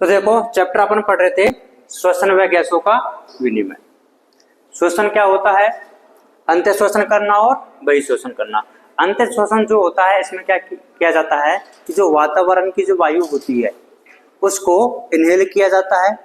तो देखो चैप्टर अपन पढ़ रहे थे श्वसन व गैसों का विनिमय। श्वसन क्या होता है? अंत्य श्वसन करना और बहिश्वसन करना। अंत्य श्वसन जो होता है इसमें क्या किया जाता है कि जो वातावरण की जो वायु होती है उसको इनहेल किया जाता है,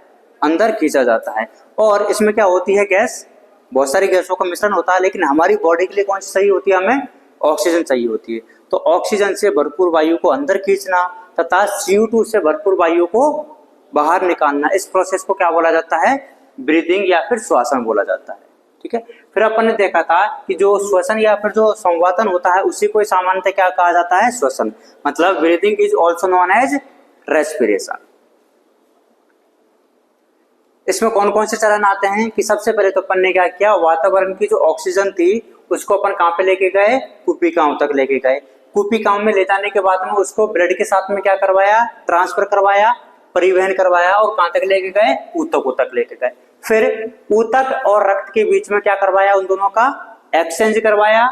अंदर खींचा जाता है। और इसमें क्या होती है? गैस, बहुत सारी गैसों का मिश्रण होता है, लेकिन हमारी बॉडी के लिए कौन सी सही होती है? हमें ऑक्सीजन चाहिए होती है। तो ऑक्सीजन से भरपूर वायु को अंदर खींचना तथा CO2 से भरपूर वायु को बाहर निकालना, इस प्रोसेस को क्या बोला जाता है? ब्रीदिंग या फिर श्वसन बोला जाता है। ठीक है। फिर अपन ने देखा था कि जो श्वसन या फिर जो संवातन होता है उसी को सामान्यतः क्या कहा जाता है? श्वसन। मतलब breathing is also known as respiration. इसमें कौन कौन से चरण आते हैं कि सबसे पहले तो अपन ने क्या किया, वातावरण की जो ऑक्सीजन थी उसको अपन कहां पे लेके गए? कुपिकाओं तक लेके गए। कुपिकाओं में ले जाने के बाद में उसको ब्लड के साथ में क्या करवाया? ट्रांसफर करवाया, परिवहन करवाया और कहां तक लेके गए? ऊतकों तक लेके गए। फिर ऊतक और रक्त के बीच में क्या करवाया? उन दोनों का एक्सचेंज करवाया।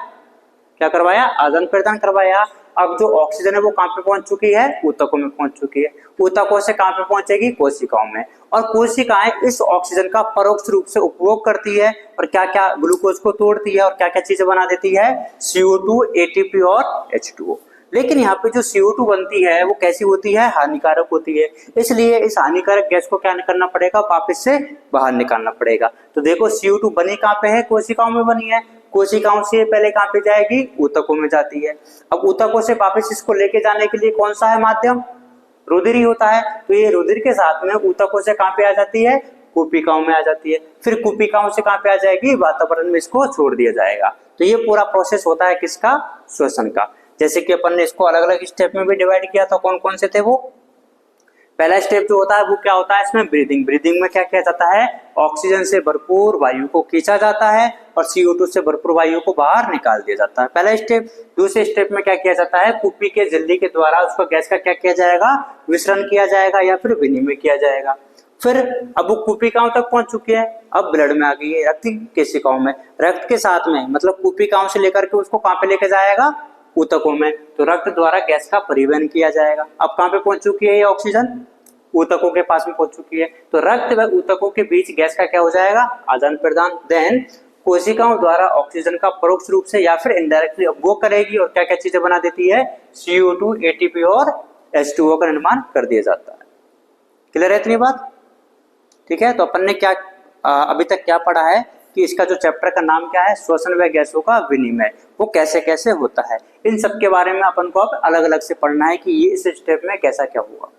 क्या करवाया? आदान प्रदान करवाया। अब जो ऑक्सीजन है वो कहां पे पहुंच चुकी है? ऊतकों में पहुंच चुकी है। ऊतकों से कहां पे पहुंचेगी? कोशिकाओं में। और कोशिकाएं इस ऑक्सीजन का परोक्ष रूप से उपभोग करती है और क्या क्या ग्लूकोज को तोड़ती है और क्या क्या चीजें बना देती है? CO2, ATP और H2O। लेकिन यहाँ पे जो CO2 बनती है वो कैसी होती है? हानिकारक होती है। इसलिए इस हानिकारक गैस को क्या करना पड़ेगा? वापस से बाहर निकालना पड़ेगा। तो देखो CO2 बनी कहाँ पे है? कोशिकाओं में बनी है। कोशिकाओं से पहले कहां पे जाएगी? ऊतकों में जाती है। अब ऊतकों से वापस इसको लेके जाने के लिए कौन सा है माध्यम? रुधिर ही होता है। तो ये रुधिर के साथ में ऊतकों से कहां पे आ जाती है? कुपिकाओं में आ जाती है। फिर कुपिकाओं से कहां पे आ जाएगी? वातावरण में इसको छोड़ दिया जाएगा। तो ये पूरा प्रोसेस होता है किसका? श्वसन का। जैसे कि अपन ने इसको अलग अलग स्टेप में भी डिवाइड किया था। कौन कौन से थे वो? पहला स्टेप जो होता है वो क्या होता है? इसमें ब्रीदिंग। ब्रीदिंग में क्या किया जाता है? ऑक्सीजन से भरपूर वायु को खींचा जाता है और CO2 से भरपूर वायु को बाहर निकाल दिया जाता है, पहला स्टेप। दूसरे स्टेप में क्या किया जाता है? कुपी के झिल्ली के द्वारा उसको गैस का क्या किया जाएगा? मिश्रण किया जाएगा या फिर विनिमय किया जाएगा। फिर अब वो कुपिकाओं तक पहुंच चुकी है, अब ब्लड में आ गई है, रक्त केशिकाओं में। रक्त के साथ में मतलब कुपिकाओं से लेकर के उसको कहां पे लेके जाएगा? ऊतकों में। तो रक्त द्वारा गैस का परिवहन किया जाएगा। अब कहां पे पहुंच चुकी है ये ऑक्सीजन? ऊतकों के पास में पहुंच चुकी है। तो रक्त व ऊतकों के बीच गैस का क्या हो जाएगा? आदान प्रदान। देन कोशिकाओं द्वारा ऑक्सीजन का परोक्ष रूप से या फिर इनडायरेक्टली उपभोग करेगी और क्या क्या चीजें बना देती है? CO2, ATP और H2O का निर्माण कर दिया जाता है। क्लियर है इतनी बात? ठीक है। तो अपन ने क्या अभी तक क्या पढ़ा है कि इसका जो चैप्टर का नाम क्या है? श्वसन व गैसों का विनिमय। वो कैसे कैसे होता है, इन सब के बारे में अपन को अब अलग अलग से पढ़ना है कि ये इस स्टेप में कैसा क्या हुआ।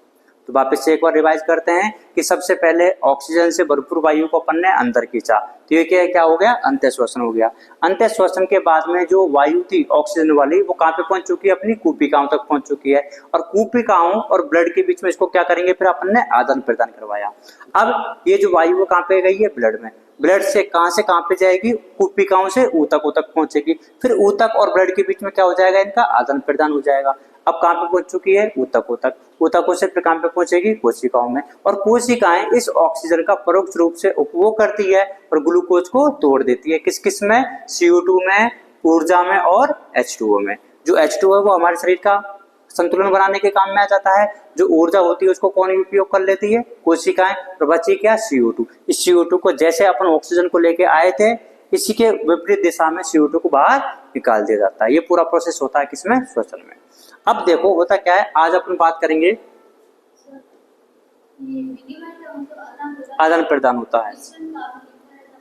तो वापस से एक बार रिवाइज करते हैं कि सबसे पहले ऑक्सीजन से भरपूर वायु को अपन ने अंदर खींचा, तो ये क्या हो गया? अंत्य श्वसन हो गया। अंत्य श्वसन के बाद में जो वायु थी ऑक्सीजन वाली वो कहां पे पहुंच चुकी है? अपनी कुपिकाओं तक पहुंच चुकी है। और कुपिकाओं और ब्लड के बीच में इसको क्या करेंगे? फिर अपन ने आदान प्रदान करवाया। अब ये जो वायु कहां पे गई है? ब्लड में। ब्लड से कहां पे जाएगी? कुपिकाओं से ऊतकों तक पहुंचेगी। फिर ऊतक और ब्लड के बीच में क्या हो जाएगा? इनका आदान प्रदान हो जाएगा। अब कहां पे पहुंच चुकी है? ऊतकों तक। ऊतकों से फिर कहां पे पहुंचेगी? कोशिकाओं में। और कोशिकाएं इस ऑक्सीजन का परोक्ष रूप से उपभोग करती है और ग्लूकोज को तोड़ देती है। किस किस में? CO2 में, ऊर्जा में और H2O में। जो H2O है वो हमारे शरीर का संतुलन बनाने के काम में आ जाता है। जो ऊर्जा होती है उसको कौन उपयोग कर लेती है? कोशिकाएं। और बची क्या? CO2। इस CO2 को जैसे अपन ऑक्सीजन को लेके आए थे इसी के विपरीत दिशा में CO2 को बाहर निकाल दिया जाता है। ये पूरा प्रोसेस होता है किसमें? श्वसन में। अब देखो होता क्या है, आज अपन बात करेंगे आदान प्रदान होता है।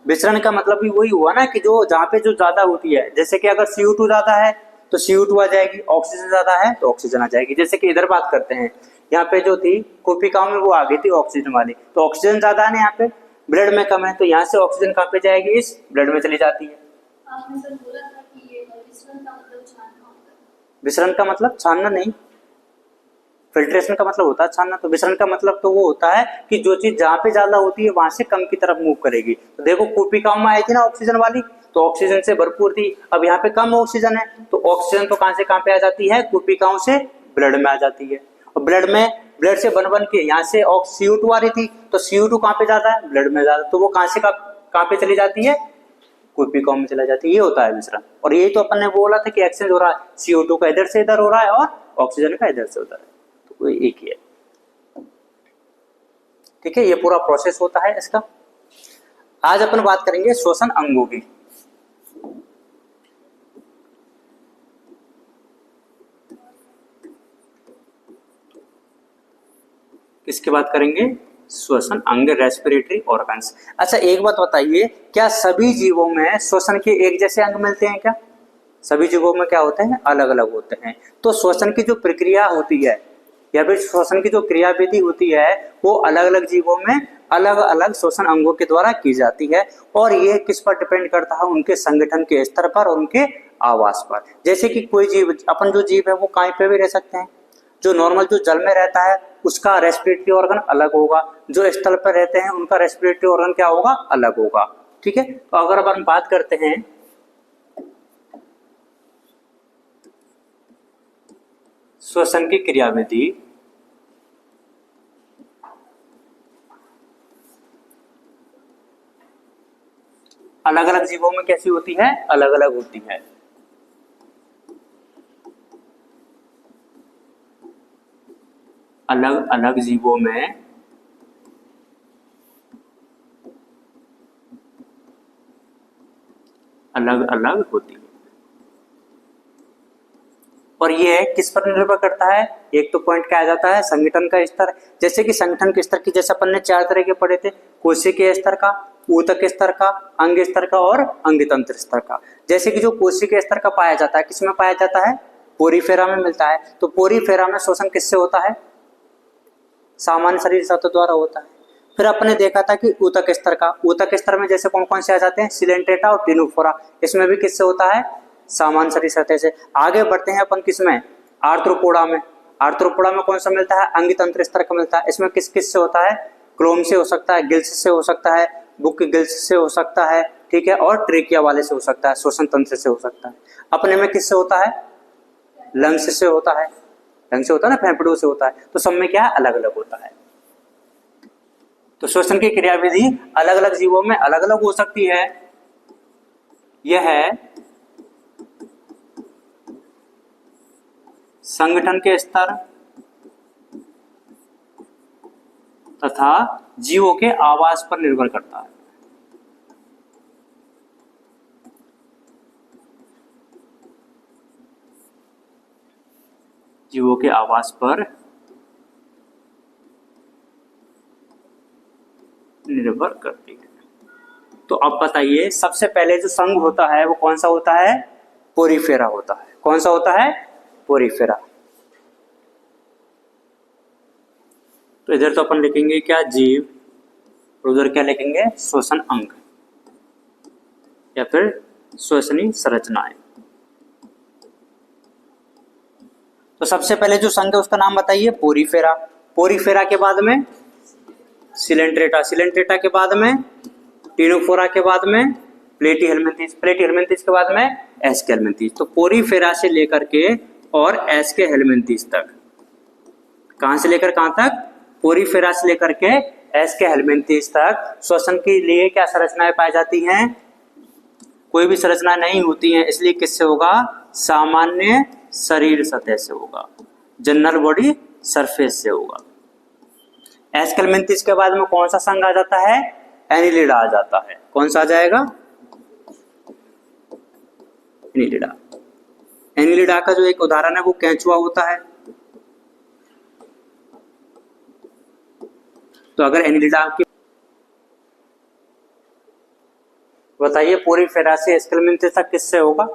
विसरण का मतलब भी वही हुआ ना कि जो जहाँ पे जो ज्यादा होती है, जैसे कि अगर CO2 ज्यादा है तो CO2 आ जाएगी, ऑक्सीजन ज्यादा है तो ऑक्सीजन आ जाएगी। जैसे कि इधर बात करते हैं, यहाँ पे जो थी कोशिकाओं में वो आ गई थी ऑक्सीजन वाली, तो ऑक्सीजन ज्यादा है ना यहाँ पे, ब्लड में कम है तो यहाँ से ऑक्सीजन कहाँ पे जाएगी? इस ब्लड में चली जाती है। विसरण का मतलब छानना नहीं, फिल्ट्रेशन का मतलब होता है छानना। तो विसरण का मतलब तो वो होता है कि जो चीज जहाँ पे ज्यादा होती है वहां से कम की तरफ मूव करेगी। तो देखो कोशिकाओं में आई थी ना ऑक्सीजन वाली, तो ऑक्सीजन से भरपूर थी। अब यहाँ पे कम ऑक्सीजन है तो ऑक्सीजन तो कहां से कहां पे आ जाती है? कोशिकाओं से ब्लड में आ जाती है। और ब्लड से बन के यहाँ से CO2 आ रही थी तो CO2 कहां पे जाता है? ब्लड में जाता है। तो वो कहां से कहां पे चली जाती है? कोशिकाओं में चला जाती है। ये होता है मिश्रण। और यही तो अपन ने बोला था कि एक्सचेंज हो रहा है, CO2 का इधर से इधर हो रहा है और ऑक्सीजन का इधर से उधर है, तो कोई एक ही है। ठीक है, ये पूरा प्रोसेस होता है इसका। आज अपन बात करेंगे श्वसन अंगों की। किसकी बात करेंगे? श्वसन अंग, रेस्पिरेटरी ऑर्गन्स। अच्छा एक बात बताइए, क्या सभी जीवों में श्वसन के एक जैसे अंग मिलते हैं क्या? सभी जीवों में क्या होते हैं? अलग अलग होते हैं। तो श्वसन की जो प्रक्रिया होती है या फिर श्वसन की जो क्रियाविधि होती है वो अलग अलग जीवों में अलग अलग श्वसन अंगों के द्वारा की जाती है, और ये किस पर डिपेंड करता है? उनके संगठन के स्तर पर और उनके आवास पर। जैसे कि कोई जीव, अपन जो जीव है वो कहीं पे भी रह सकते हैं। जो नॉर्मल जो जल में रहता है उसका रेस्पिरेटरी ऑर्गन अलग होगा, जो स्थल पर रहते हैं उनका रेस्पिरेटरी ऑर्गन क्या होगा? अलग होगा। ठीक है, तो अगर अपन बात करते हैं श्वसन की क्रियाविधि, अलग अलग जीवों में कैसी होती है? अलग अलग होती है। अलग अलग जीवों में अलग अलग होती है, और ये किस पर निर्भर करता है? एक तो पॉइंट क्या आ जाता है? संगठन का स्तर। जैसे कि संगठन के स्तर की जैसे अपन ने 4 तरह के पढ़े थे, कोशिकीय स्तर का, ऊतक स्तर का, अंग स्तर का और अंगतंत्र स्तर का। जैसे कि जो कोशिकीय स्तर का पाया जाता है, किसमें पाया जाता है? पोरीफेरा में मिलता है। तो पोरीफेरा में शोषण किससे होता है? सामान्य शरीर सतह द्वारा होता है। फिर अपने देखा था कि ऊतक स्तर का, ऊतक स्तर में जैसे कौन कौन से आ जाते हैं? सिलेंट्रेटा और टिनोफोरा, इसमें भी किससे होता है? सामान्य शरीर सतह से। आगे बढ़ते हैं अपन किसमें? आर्थ्रोपोडा में। आर्थ्रोपोडा में कौन सा मिलता है? अंग तंत्र स्तर का मिलता है। इसमें किस किस से होता है? क्लोम से हो सकता है, गिल्स से हो सकता है, बुक गिल्स से हो सकता है, ठीक है, और ट्रेकिया वाले से हो सकता है, श्वसन तंत्र से हो सकता है। अपने में किससे होता है? लंग्स से होता है, लंग्स से होता है ना, फेफड़ों से होता है। तो सब में क्या है? अलग अलग होता है। तो श्वसन की क्रियाविधि अलग अलग जीवों में अलग अलग हो सकती है। यह संगठन के स्तर तथा जीवों के आवास पर निर्भर करता है। जीवों के आवास पर निर्भर करती है। तो अब बताइए, सबसे पहले जो संघ होता है वो कौन सा होता है? पोरीफेरा होता है। कौन सा होता है? पोरीफेरा। तो इधर तो अपन लिखेंगे क्या? जीव, उधर क्या लिखेंगे? श्वसन अंग या फिर श्वसनीय संरचनाएं। तो सबसे पहले जो संघ है उसका नाम बताइए, पोरीफेरा। पोरीफेरा के बाद में सिलेंट्रेटा, सिलेंट्रेटा के बाद में टिनोफोरा के बाद में प्लेटीहेल्मिन्थीस, प्लेटीहेल्मिन्थीस के बाद में एस्केहेल्मिन्थीस। तो पोरीफेरा से लेकर के और एस्केहेल्मिन्थीस तक, कहां से लेकर कहां तक? पोरीफेरा से लेकर के एस्केहेल्मिन्थीस तक श्वसन के लिए क्या संरचनाएं पाई जाती हैं? कोई भी संरचना नहीं होती है, इसलिए किससे होगा? सामान्य शरीर सतह से होगा, जनरल बॉडी सरफेस से होगा। एस्केहेल्मिन्थीस के बाद में कौन सा संघ आ जाता है? एनिलिडा आ जाता है। कौन सा आ जाएगा? एनिलिडा। एनिलिडा का जो एक उदाहरण है वो केंचुआ होता है। तो अगर एनिलिडा की बताइए, पोरीफेरा से एस्केहेल्मिन्थीस तक किससे होगा?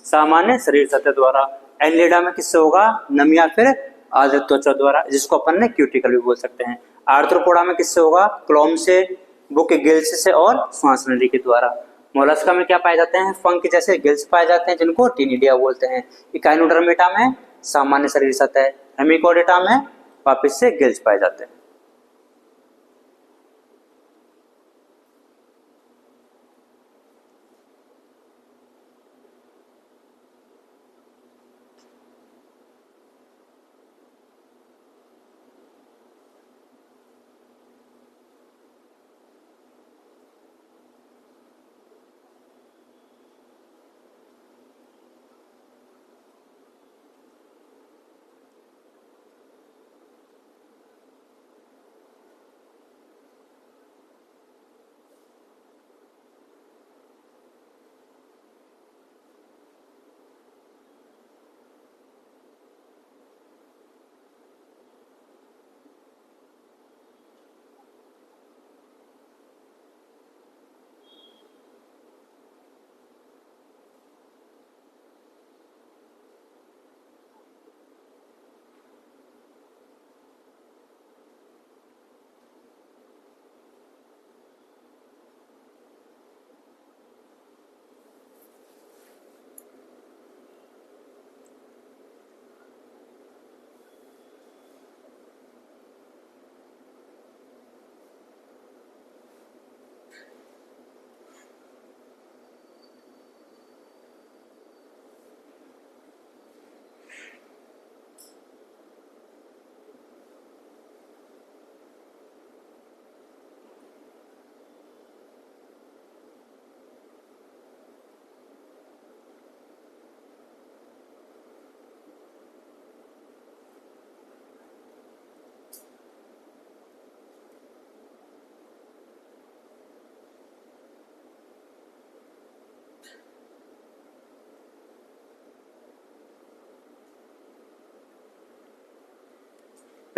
सामान्य शरीर सतह द्वारा। एनिलिडा में किससे होगा? नम या फिर आर्द्र त्वचा द्वारा, जिसको अपन ने क्यूटिकल भी बोल सकते हैं। आर्थ्रोपोडा में किससे होगा? क्लोम से, बुक गिल्स से और श्वास नली के द्वारा। मोलस्का में क्या पाए जाते हैं? पंख जैसे गिल्स पाए जाते हैं जिनको टिनिडिया बोलते हैं। इकाइनोडर्मेटा में सामान्य शरीर सतह, हेमिकोडेटा में वापिस से गिल्स पाए जाते हैं।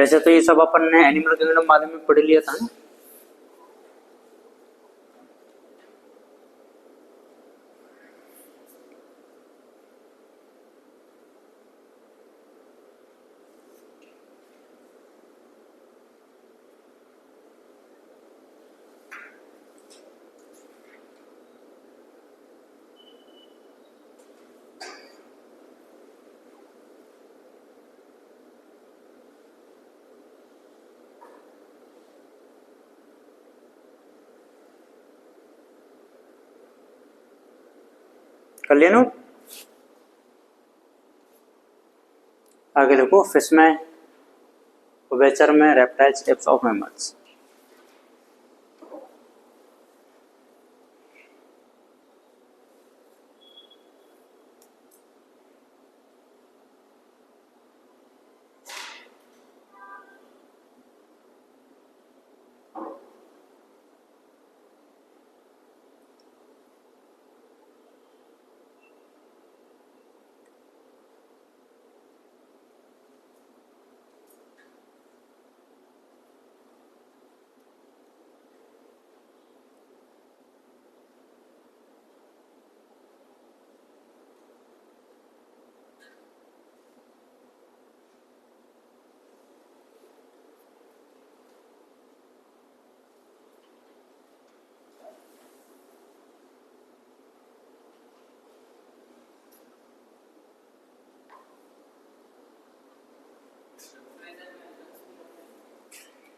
वैसे तो ये सब अपन ने एनिमल किंगडम बाद में पढ़ लिया था ना। कर लिया नोट। आगे देखो, फिश में, उभयचर में, रेप्टाइल्स, टाइप्स ऑफ मैमल्स।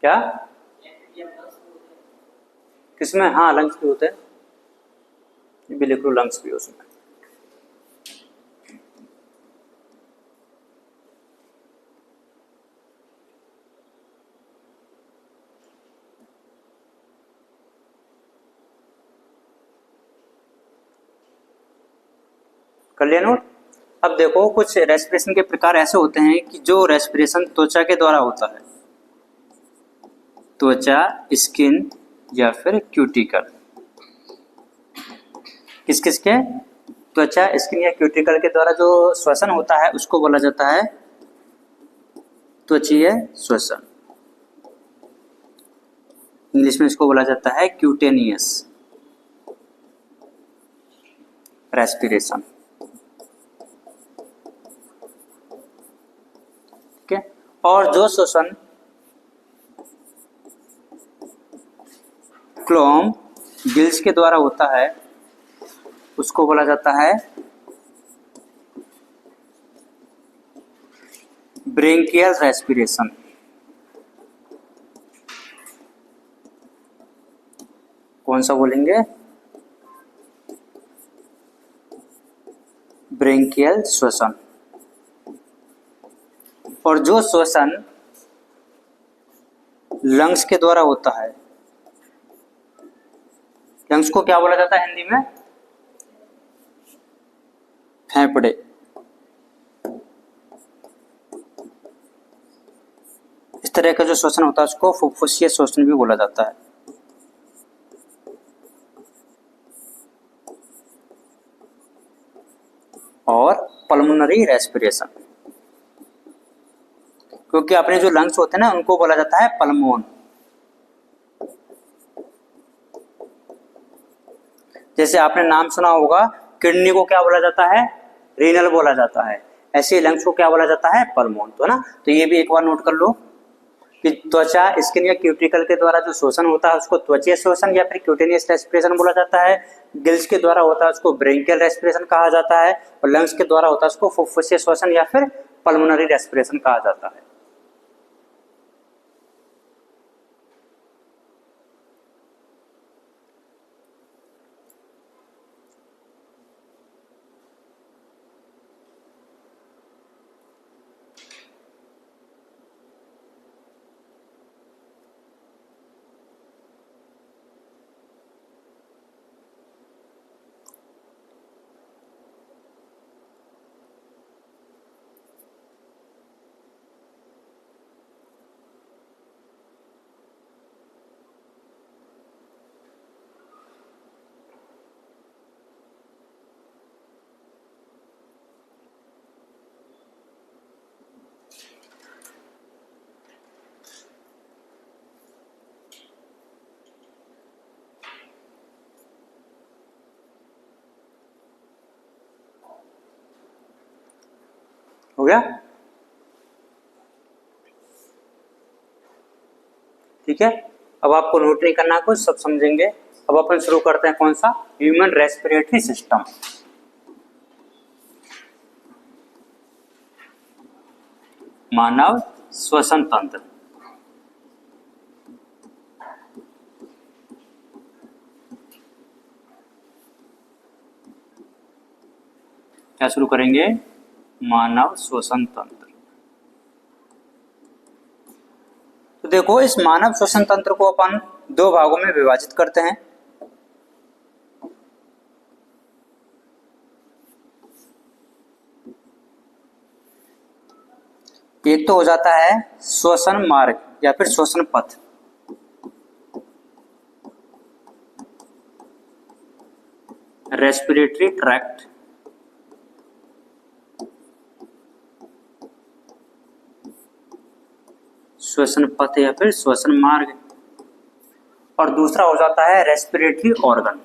क्या किसमें? हाँ, लंग्स भी होते हैं, ये भी लिख लो, लंग्स भी उसमें। कर लिया नोट। अब देखो, कुछ रेस्पिरेशन के प्रकार ऐसे होते हैं कि जो रेस्पिरेशन त्वचा के द्वारा होता है, त्वचा, स्किन या फिर क्यूटिकल। किस किस के? त्वचा, स्किन या क्यूटिकल के द्वारा जो श्वसन होता है उसको बोला जाता है त्वचीय श्वसन। इंग्लिश में इसको बोला जाता है क्यूटेनियस रेस्पिरेशन। ठीक है। और जो श्वसन क्लोम, गिल्स के द्वारा होता है उसको बोला जाता है ब्रेंकियल रेस्पिरेशन। कौन सा बोलेंगे? ब्रेंकियल श्वसन। और जो श्वसन लंग्स के द्वारा होता है, लंग्स को क्या बोला जाता है हिंदी में? फेफड़े। इस तरह का जो श्वसन होता है उसको फुफ्फुसीय श्वसन भी बोला जाता है। और पल्मोनरी रेस्पिरेशन, क्योंकि अपने जो लंग्स होते हैं ना उनको बोला जाता है पल्मोन। जैसे आपने नाम सुना होगा, किडनी को क्या बोला जाता है? रीनल बोला जाता है। ऐसे लंग्स को क्या बोला जाता है? पल्मोन। तो ना, तो ये भी एक बार नोट कर लो कि त्वचा, स्किन या क्यूटिकल के द्वारा जो श्वसन होता है उसको त्वचीय श्वसन या फिर क्यूटेनियस रेस्पिरेशन बोला जाता है। गिल्स के द्वारा होता है उसको ब्रेंकियल रेस्पिरेशन कहा जाता है। और लंग्स के द्वारा होता है उसको फुफ्फुसीय श्वसन या फिर पल्मोनरी रेस्पिरेशन कहा जाता है। हो गया, ठीक है। अब आपको नोट नहीं करना कुछ, सब समझेंगे। अब अपन शुरू करते हैं कौन सा, ह्यूमन रेस्पिरेटरी सिस्टम। मानव श्वसन तंत्र। क्या शुरू करेंगे, मानव श्वसन तंत्र। तो देखो इस मानव श्वसन तंत्र को अपन दो भागों में विभाजित करते हैं। एक तो हो जाता है श्वसन मार्ग या फिर श्वसन पथ, रेस्पिरेटरी ट्रैक्ट, श्वसन पथ या फिर श्वसन मार्ग। और दूसरा हो जाता है रेस्पिरेटरी ऑर्गन,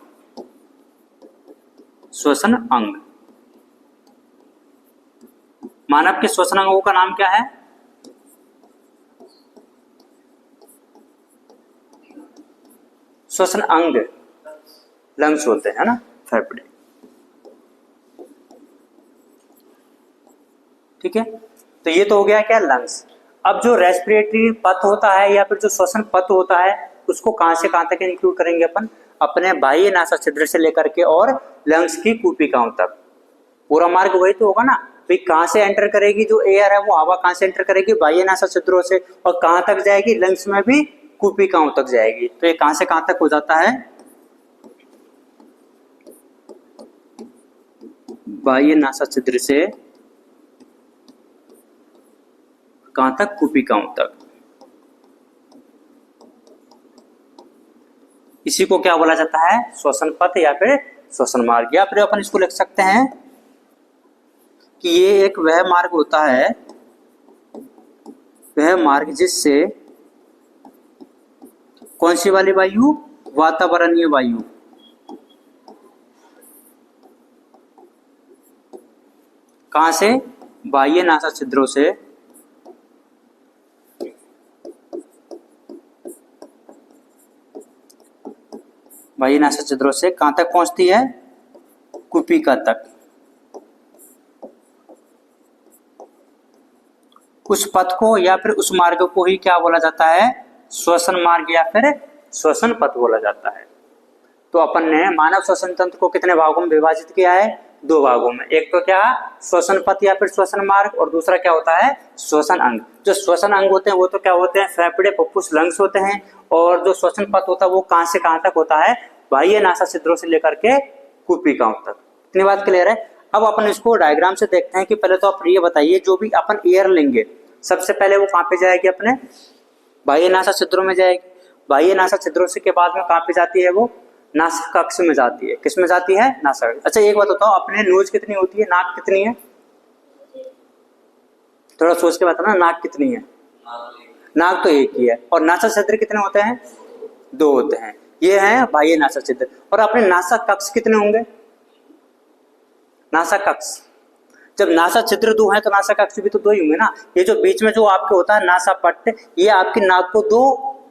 श्वसन अंग। मानव के श्वसन अंगों का नाम क्या है, श्वसन अंग लंग्स होते हैं ना, फेफड़े, ठीक है। तो ये तो हो गया क्या, लंग्स। अब जो रेस्पिरेटरी पथ होता है या फिर जो श्वसन पथ होता है उसको कहां से कहां तक इंक्लूड करेंगे अपन, अपने बाह्य नासा छिद्र से लेकर के और लंग्स की कूपिकाओं तक। पूरा मार्ग वही तो होगा ना भाई, कहां से एंटर करेगी जो एयर है, वो हवा कहां से एंटर करेगी, बाह्य नासा छिद्रों से, और कहां तक जाएगी, लंग्स में भी कूपिकाओं तक जाएगी। तो ये कहां से कहां तक हो जाता है, बाह्य नासा छिद्र से कहां तक, कूपिकाओं तक। इसी को क्या बोला जाता है, श्वसन पथ या फिर श्वसन मार्ग। या फिर अपन इसको लिख सकते हैं कि ये एक वह मार्ग होता है, वह मार्ग जिससे कौन सी वाली वायु, वातावरणीय वायु, कहां से, बाह्य नासा छिद्रों से बाह्य नासा छिद्रों से कहां तक पहुंचती है, कूपिका तक। उस पथ को या फिर उस मार्ग को ही क्या बोला जाता है, श्वसन मार्ग या फिर श्वसन पथ बोला जाता है। तो अपन ने मानव श्वसन तंत्र को कितने भागों में विभाजित किया है, दो भागों में। एक तो क्या, श्वसन पथ या फिर श्वसन मार्ग, और दूसरा क्या होता है, श्वसन अंग। जो श्वसन अंग होते हैं वो तो क्या होते हैं, फेफड़े, फुफ्फुस, लंग्स होते हैं। और जो श्वसन पथ होता है वो कहां से कहां तक होता है, बाह्य नासा छिद्रों से लेकर के कूपिकाओं तक। इतनी बात क्लियर है। अब अपन इसको डायग्राम से देखते हैं कि पहले तो आप ये बताइए, जो भी अपन एयर लेंगे सबसे पहले वो कहां पे जाएगी, अपने बाह्य नासा छिद्रों में जाएगी। बाह्य नासा छिद्रों से के बाद में कहां पे जाती है, वो नासा कक्ष में जाती है। किस में जाती है, नासा। अच्छा एक बात बताओ, अपने नोज कितनी होती है, नाक कितनी है, थोड़ा सोच के बताना, नाक कितनी है, नाक तो एक ही है। और नासा छिद्र कितने होते हैं, दो होते हैं। ये है बाह्य नासा छिद्र। और अपने नासा कक्ष कितने होंगे, नासा कक्ष, जब नासा छिद्र दो है तो नासा कक्ष भी तो दो ही होंगे ना। ये जो बीच में जो आपके होता है नासा पट्ट, ये आपकी नाक को दो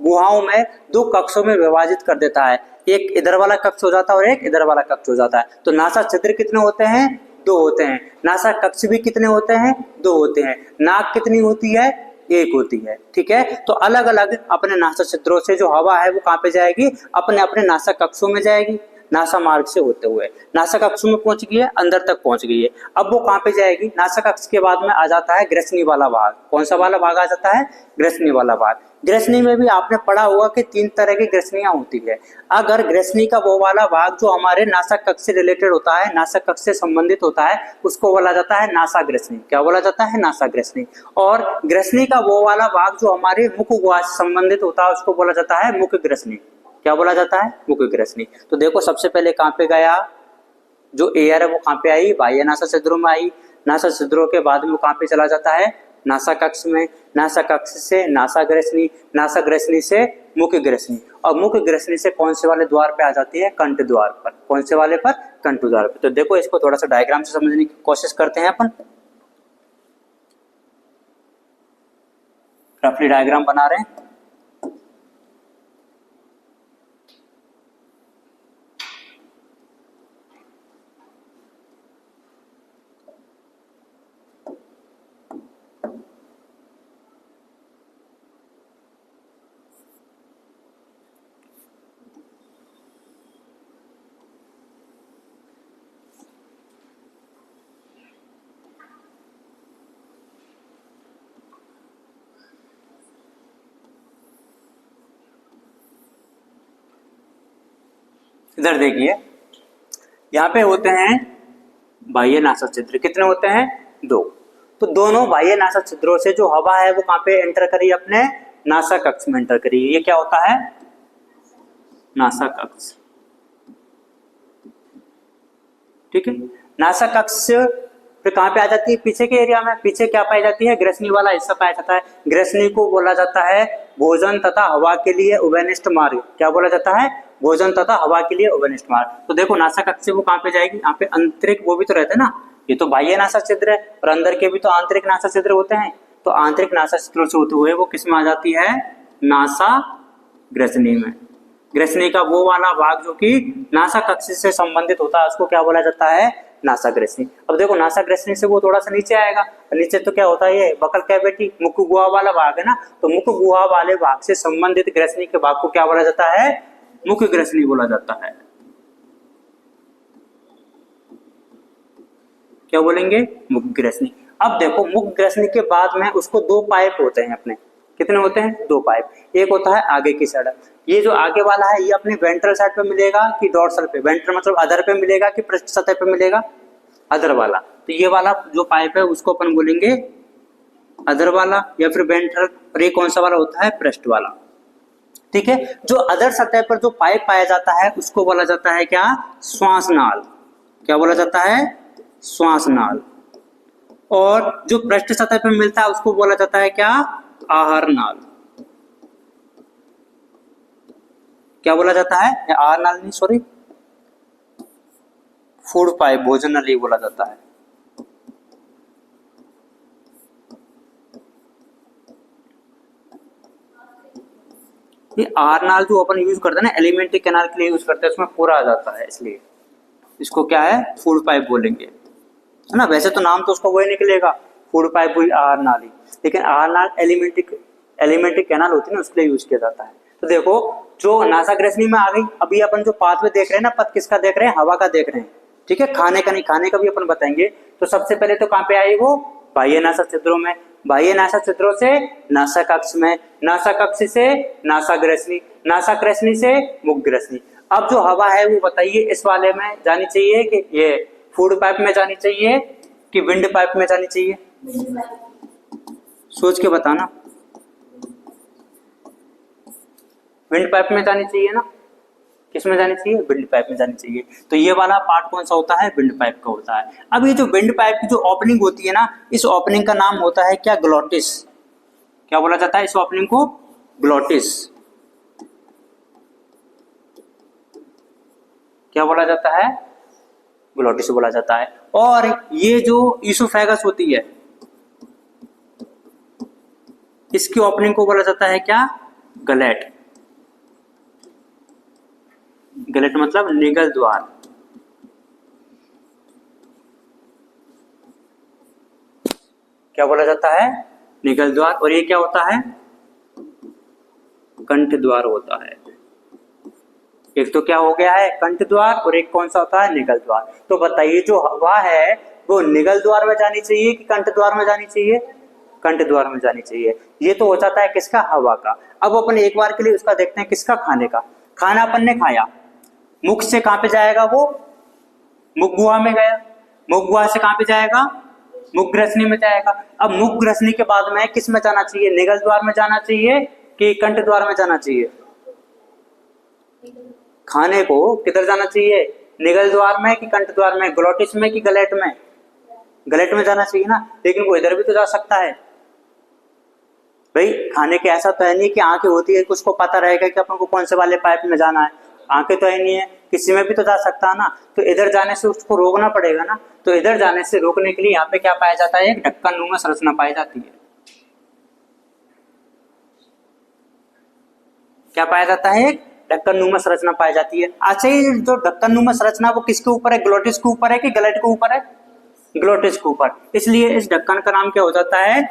गुहाओं में, दो कक्षों में विभाजित कर देता है। एक इधर वाला कक्ष हो जाता है और एक इधर वाला कक्ष हो जाता है। तो नासा छिद्र कितने होते हैं, दो होते हैं। नासा कक्ष भी कितने होते हैं, दो होते हैं। नाक कितनी होती है, एक होती है, ठीक है। तो अलग अलग अपने नासा छिद्रों से जो हवा है वो कहां पे जाएगी, अपने अपने नासा कक्षों में जाएगी, नासा मार्ग से होते हुए नासा कक्ष में पहुंच गई है, अंदर तक पहुंच गई है। अब वो कहां पे जाएगी, नासा कक्ष के बाद में आ जाता है ग्रसनी वाला भाग। कौन सा वाला भाग आ जाता है, ग्रसनी वाला भाग। ग्रसनी में भी आपने पढ़ा होगा कि तीन तरह की ग्रसनियां होती है। अगर ग्रसनी का वो वाला भाग जो हमारे नासा कक्ष से रिलेटेड होता है, नासा कक्ष से संबंधित होता है, उसको बोला जाता है नासा ग्रसनी। क्या बोला जाता है, नासा ग्रसनी। और ग्रसनी का वो वाला भाग जो हमारे मुख गुहा से संबंधित होता है उसको बोला जाता है मुख ग्रसनी। क्या बोला जाता है, मुख ग्रसनी। तो देखो सबसे पहले कहां पे गया, जो एयर है वो कहां पे आई, बाह्य नासा छिद्रों में आई। नासा छिद्रों के बाद में वो कहां पे चला जाता है, नासा कक्ष में। नासा कक्ष से नासा ग्रसनी, नासा ग्रसनी से मुख ग्रसनी, और मुख ग्रसनी से कौन से वाले द्वार पे आ जाती है, कंठ द्वार पर। कौन से वाले पर, कंठ द्वार पर। तो देखो इसको थोड़ा सा डायग्राम से समझने की कोशिश करते हैं अपन। रफली डायग्राम बना रहे हैं। इधर देखिए, यहाँ पे होते हैं बाह्य नासा छिद्र। कितने होते हैं? 2। तो दोनों बाह्य नासा छिद्रों से जो हवा है वो कहाँ पे एंटर करी? अपने नासा कक्ष में एंटर करी। ये क्या होता है? नासा कक्ष। ठीक है, नासा कक्ष फिर कहाँ पे आ जाती है? पीछे के एरिया में। पीछे क्या पाई जाती है? ग्रसनी वाला हिस्सा पाया जाता है। ग्रसनी को बोला जाता है भोजन तथा हवा के लिए उभयनिष्ठ मार्ग। क्या बोला जाता है? भोजन तथा हवा के लिए उभयनिष्ठ मार्ग। तो देखो नासा कक्ष से वो कहाँ पे जाएगी? यहाँ पे आंतरिक वो भी तो रहते हैं ना, ये तो बाह्य नासा छिद्र है और अंदर के भी तो आंतरिक नासा छिद्र होते हैं। तो आंतरिक नासा छिद्रों से होते हुए वो किस में आ जाती है? नासा ग्रसनी में। ग्रसनी का वो वाला भाग जो कि नासा कक्ष से संबंधित होता है उसको क्या बोला जाता है? नासा ग्रसनी। अब देखो नासा ग्रसनी से वो थोड़ा सा नीचे आएगा, नीचे तो क्या होता है? ये बकल कैविटी, मुख गुहा वाला भाग है ना, तो मुख गुहा वाले भाग से संबंधित ग्रसनी के भाग को क्या बोला जाता है? मुख ग्रसनी बोला जाता है। क्या बोलेंगे? मुख ग्रसनी। अब देखो मुख ग्रसनी के बाद में उसको 2 पाइप होते हैं अपने। कितने होते हैं? 2 पाइप। एक होता है आगे की साइड, ये जो आगे वाला है ये अपने वेंट्रल साइड पे मिलेगा कि डोर्सल पे? वेंट्रल मतलब अधर पे मिलेगा कि पृष्ठ सतह पे मिलेगा? अधर वाला। तो ये वाला जो पाइप है उसको अपन बोलेंगे अधर वाला या फिर वेंट्रल, और ये कौन सा वाला होता है? पृष्ठ वाला। ठीक है, जो अधर सतह पर जो पाइप पाया जाता है उसको बोला जाता है क्या? श्वास नाल। क्या बोला जाता है? श्वास नाल। और जो पृष्ठ सतह पर मिलता है उसको बोला जाता है क्या? आहार नाल। क्या बोला जाता है? आहार नाल नहीं, सॉरी, फूड पाइप, भोजन नली बोला जाता है। ये आहार नाल जो अपन यूज करते हैं ना एलिमेंट्री कैनाल के लिए यूज करते हैं, उसमें पूरा आ जाता है, इसलिए इसको क्या है? फूड पाइप बोलेंगे, है ना। वैसे तो नाम तो उसका वही निकलेगा, फूड पाइप हुई आहार नाली, लेकिन आहार नाल एलिमेंट्री कैनाल होती है ना उसके लिए यूज किया जाता है। तो देखो जो नासा ग्रसनी में आ गई, अभी अपन जो पाथवे देख रहे हैं ना, पथ किसका देख रहे हैं? हवा का देख रहे हैं। ठीक है, खाने का नहीं, खाने का भी अपन बताएंगे। तो सबसे पहले तो कहाँ पे आई वो? बाह्य नासा छिद्रों में। बाह्य नासा छिद्रों से नासा कक्ष में, नासा कक्ष से नासा ग्रसनी, नासा ग्रसनी से मुख ग्रसनी। अब जो हवा है वो बताइए इस वाले में जानी चाहिए कि ये फूड पाइप में जानी चाहिए कि विंड पाइप में जानी चाहिए? सोच के बताना। विंड पाइप में जानी चाहिए ना? किस में जानी चाहिए? विंड पाइप में जानी चाहिए। तो ये वाला पार्ट कौन सा होता है? विंड पाइप का होता है। अब ये जो विंड पाइप की जो ओपनिंग होती है ना, इस ओपनिंग का नाम होता है क्या? ग्लोटिस। क्या बोला जाता है इस ओपनिंग को? ग्लोटिस। क्या बोला जाता है? ग्लोटिस बोला जाता है। और ये जो ईसोफेगस होती है, इसकी ओपनिंग को बोला जाता है क्या? गलेट। गलेट मतलब निगल द्वार। क्या बोला जाता है? निगल द्वार। और ये क्या होता है? कंठ द्वार होता है। एक तो क्या हो गया है? कंठ द्वार, और एक कौन सा होता है? निगल द्वार। तो बताइए जो हवा है वो निगल द्वार में जानी चाहिए कि कंठ द्वार में जानी चाहिए? कंठ द्वार में जानी चाहिए। ये तो हो जाता है किसका? हवा का। अब अपन एक बार के लिए उसका देखते हैं किसका? खाने का। खाना अपन ने खाया, मुख से कहां पे जाएगा वो? मुख गुहा में गया। मुख गुहा से कहां पे जाएगा? मुख ग्रसनी में जाएगा। अब मुख ग्रसनी के बाद में किस में जाना चाहिए? निगल द्वार में जाना चाहिए कि कंठ द्वार में जाना चाहिए? खाने को किधर जाना चाहिए? निगल द्वार में कि कंठ द्वार में? ग्लोटिस में कि गलेट में? गलेट में जाना चाहिए ना, लेकिन वो इधर भी तो जा सकता है भाई। खाने के ऐसा तो है नहीं कि आंखें होती है, उसको पता रहेगा कि अपन को कौन से वाले पाइप में जाना है। आंखें तो है नहीं है, किसी में भी तो जा सकता है ना। तो इधर जाने से उसको रोकना पड़ेगा ना। तो इधर जाने से रोकने के लिए यहाँ पे क्या पाया जाता है? एक ढक्कन नुमा संरचना पाई जाती है। क्या पाया जाता है? एक ढक्कन नुमा संरचना पाई जाती है। अच्छा, ये जो ढक्कन नुमा संरचना वो किसके ऊपर है? ग्लोटिस के ऊपर है कि गलैट के ऊपर है? ग्लोटिस के ऊपर। इसलिए इस ढक्कन का नाम क्या हो जाता है?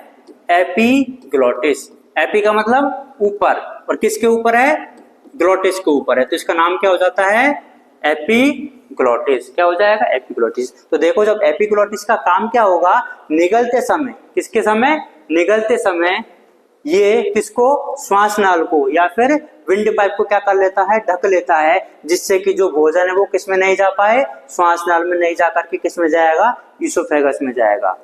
एपीग्लोटिस। एपी का मतलब ऊपर, और किसके ऊपर है? ग्लोटिस के ऊपर है, तो इसका नाम क्या हो जाता है? एपीग्लोटिस। क्या हो जाएगा? एपीग्लोटिस। तो देखो, जब एपीग्लोटिस का काम क्या होगा? निगलते समय, किसके समय? निगलते समय ये किसको? श्वास नाल को या फिर विंड पाइप को क्या कर लेता है? ढक लेता है, जिससे कि जो भोजन है वो किस में नहीं जा पाए? श्वास नाल में नहीं जाकर के किस में जाएगा? ईसोफेगस में जाएगा।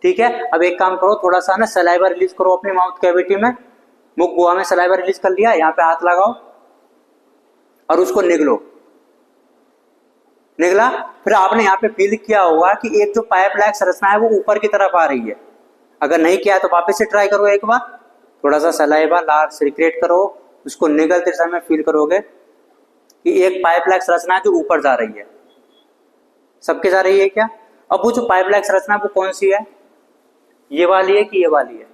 ठीक है। अब एक काम करो, थोड़ा सा ना सलाइवा रिलीज करो अपनी माउथ कैविटी में, मुख गुहा में सलाइवा रिलीज कर लिया, यहाँ पे हाथ लगाओ और उसको निगलो। निगला, फिर आपने यहाँ पे फील किया होगा कि एक जो पाइप लाइक संरचना है वो ऊपर की तरफ आ रही है। अगर नहीं किया तो वापस से ट्राई करो एक बार, थोड़ा सा सलाइवा लार सिक्रेट करो, उसको निगलते समय फील करोगे कि एक पाइप लाइक संरचना है जो ऊपर जा रही है। सबके जा रही है क्या? अब वो जो पाइप लाइक संरचना वो कौन सी है? ये वाली है कि ये वाली है?